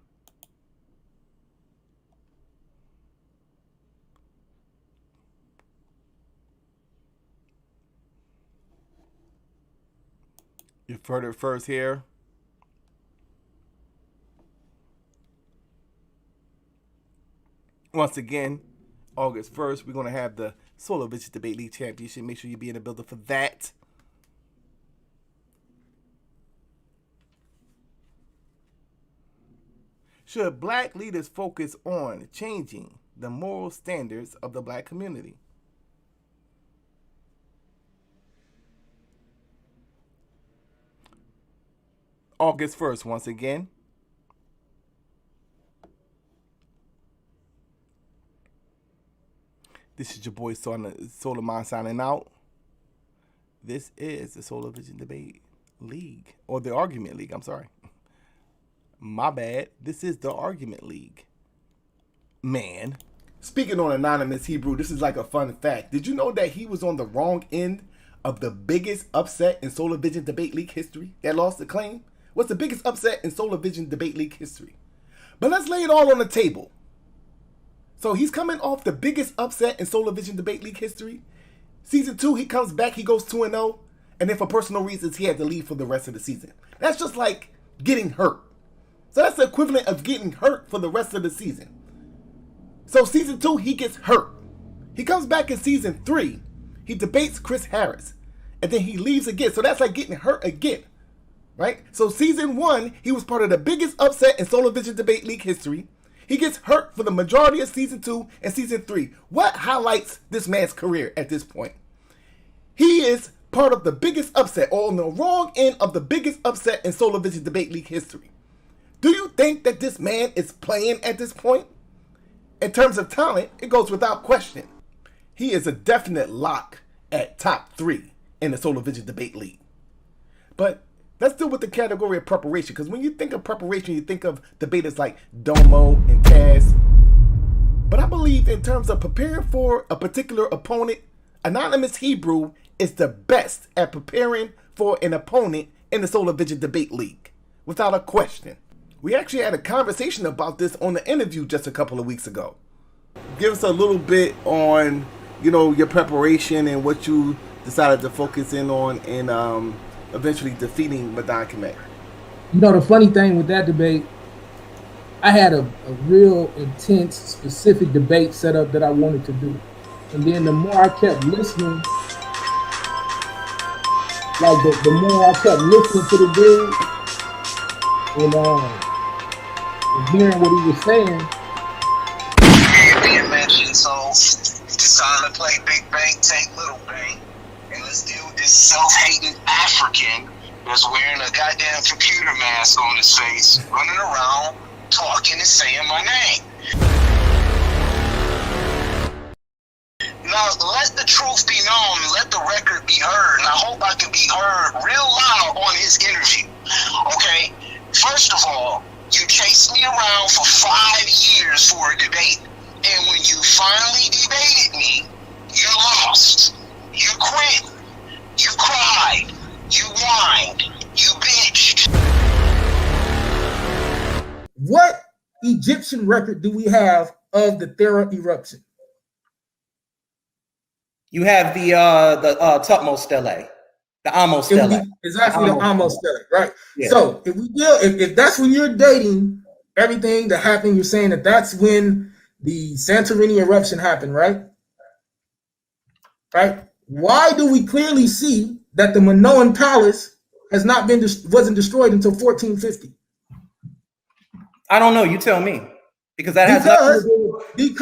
You've heard it first here. Once again, August 1st, we're going to have the Solar Vision Debate League Championship. Make sure you be in the building for that. Should black leaders focus on changing the moral standards of the black community? August 1st, once again. This is your boy Solarmind signing out. This is the Solar Vision Debate League, or the Argument League, I'm sorry. My bad. This is the Argument League. Man. Speaking on Anonymous Hebrew, this is like a fun fact. Did you know that he was on the wrong end of the biggest upset in Solar Vision Debate League history that lost the claim? What's the biggest upset in Solar Vision Debate League history? But let's lay it all on the table. So he's coming off the biggest upset in Solar Vision Debate League history. Season 2, he comes back, he goes 2-0, and then for personal reasons, he had to leave for the rest of the season. That's just like getting hurt. So that's the equivalent of getting hurt for the rest of the season. So season 2, he gets hurt. He comes back in season 3, he debates Chris Harris, and then he leaves again. So that's like getting hurt again, right? So season 1, he was part of the biggest upset in Solar Vision Debate League history. He gets hurt for the majority of season 2 and season 3. What highlights this man's career at this point? He is part of the biggest upset, or on the wrong end of the biggest upset in Solar Vision Debate League history. Do you think that this man is playing at this point? In terms of talent, it goes without question. He is a definite lock at top 3 in the Solar Vision Debate League. But let's deal with the category of preparation, because when you think of preparation, you think of debaters like Domo and Kaz. But I believe in terms of preparing for a particular opponent, Anonymous Hebrew is the best at preparing for an opponent in the Solar Vision Debate League, without a question. We actually had a conversation about this on the interview just a couple of weeks ago. Give us a little bit on, your preparation and what you decided to focus in on in eventually defeating Madan Kamek. The funny thing with that debate, I had a real intense, specific debate set up that I wanted to do. And then the more I kept listening, the more I kept listening to the dude and hearing what he was saying. Being mentioned, so decided to play big bank, take little bank, and let's deal with this self-hating African that's wearing a goddamn computer mask on his face, running around, talking and saying my name. Now, let the truth be known, let the record be heard, and I hope I can be heard real loud on his interview, okay? First of all, you chased me around for 5 years for a debate, and when you finally debated me, you lost. You quit. You cried. You whined. You bitched. What Egyptian record do we have of the Thera eruption? You have the Tutmos stele, the Amos stele. Exactly, the Amos stele, right? Yeah. So if that's when you're dating everything that happened, you're saying that's when the Santorini eruption happened, right? Right? Why do we clearly see that the Minoan palace has not been wasn't destroyed until 1450? I don't know. You tell me. Because that has nothing to do with you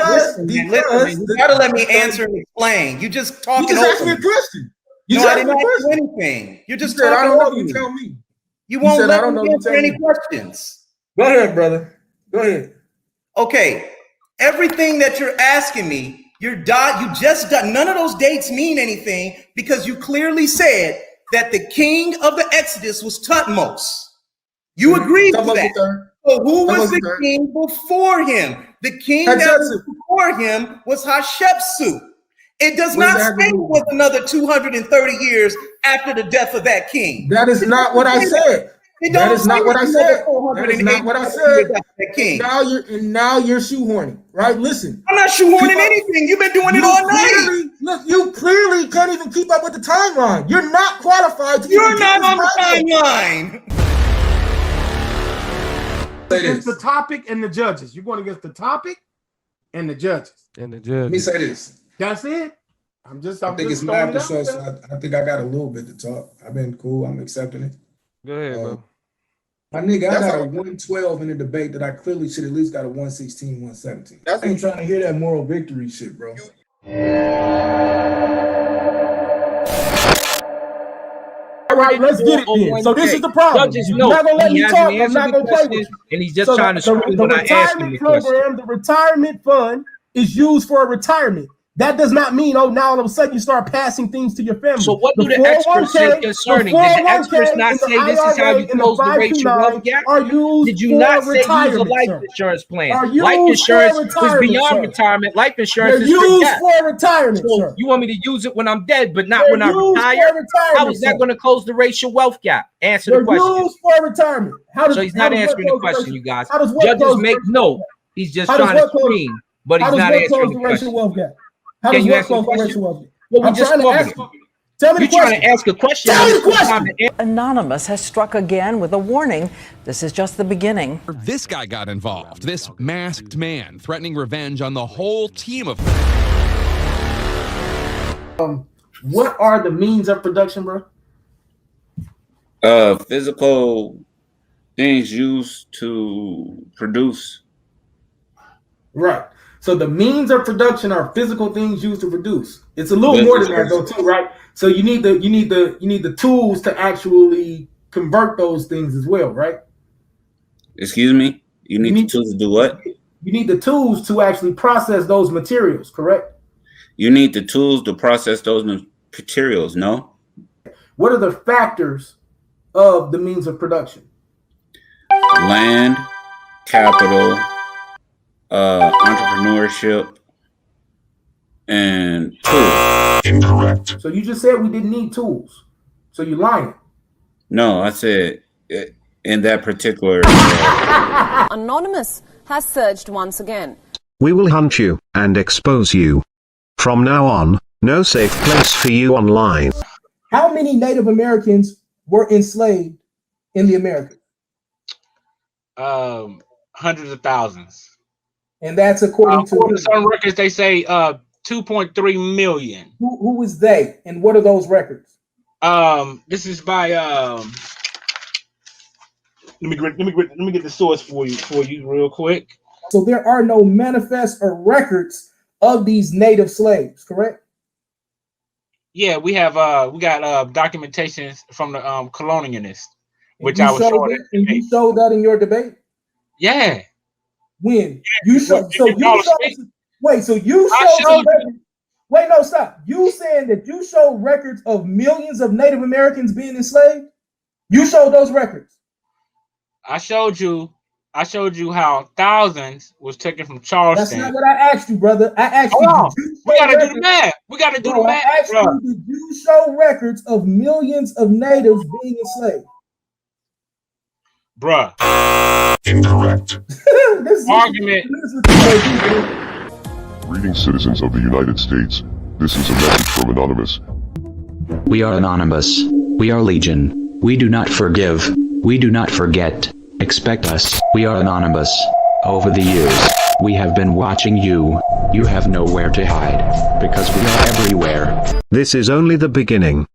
gotta let me answer and explain. You just talking. You just asked me a question. I didn't ask you anything. You're just talking. I don't know. You tell me. You won't let me answer any questions. Go ahead, brother. Go ahead. Okay. Everything that you're asking me, you just none of those dates mean anything because you clearly said that the king of the Exodus was Tutmos. You agreed to that. So who was the king before him? The king that was before him was Hatshepsut. It does not say it was another 230 years after the death of that king. That is not what I said. That is not what I said. That is not what I said. Now you're shoehorning, right? Listen. I'm not shoehorning anything. You've been doing it all night. Look, you clearly can't even keep up with the timeline. You're not qualified to. You're not on the timeline. Against the topic and the judges. You're going against the topic and the judges. Let me say this. That's it. I think it's my episode, so I think I got a little bit to talk. I've been cool. I'm accepting it. Go ahead, bro. My nigga, I got a 112 in the debate that I clearly should at least got a 116, 117. I ain't trying to hear that moral victory shit, bro. All right, let's get it then. So this is the problem. You're not gonna let me talk. I'm not gonna play with you. And he's just trying to scream when I ask him the question. The retirement fund is used for a retirement. That does not mean, now all of a sudden you start passing things to your family. So what do the experts say concerning? Did the experts not say this is how you close the racial wealth gap? Did you not say use a life insurance plan? Life insurance is beyond retirement. Life insurance is used for retirement. So you want me to use it when I'm dead, but not when I retire? How is that going to close the racial wealth gap? Answer the question. Used for retirement. So he's not answering the question, you guys. Judges make note. He's just trying to scream, but he's not answering the question. How does what close the racial wealth gap? Well, we just covered it. Tell me the question. You're trying to ask a question. Tell me the question. Anonymous has struck again with a warning. This is just the beginning. This guy got involved. This masked man threatening revenge on the whole team of. What are the means of production, bro? Physical things used to produce. Right. So the means of production are physical things used to produce. It's a little more than that though, too, right? So you need the tools to actually convert those things as well, right? Excuse me? You need the tools to do what? You need the tools to actually process those materials, correct? You need the tools to process those materials, no? What are the factors of the means of production? Land, capital, entrepreneurship, and tools. Incorrect. So you just said we didn't need tools. So you're lying. No, I said in that particular. Anonymous has surged once again. We will hunt you and expose you. From now on, no safe place for you online. How many Native Americans were enslaved in the Americas? Hundreds of thousands. And that's according to some records. They say 2.3 million. Who is they, and what are those records? This is by let me get the source for you real quick. So there are no manifests or records of these native slaves, correct? Yeah, we got documentation from the colonialists, which I was showing. And you showed that in your debate? Yeah. When you showed, so you showed, wait, so you showed wait, no, stop. You saying that you showed records of millions of Native Americans being enslaved? You showed those records. I showed you how thousands was taken from Charleston. That's not what I asked you, brother. I asked we gotta do the math. We gotta do the math. I asked you, did you show records of millions of natives being enslaved? Bruh. Incorrect. Argument. Greetings, citizens of the United States. This is a message from Anonymous. We are Anonymous. We are Legion. We do not forgive. We do not forget. Expect us. We are Anonymous. Over the years, we have been watching you. You have nowhere to hide, because we are everywhere. This is only the beginning.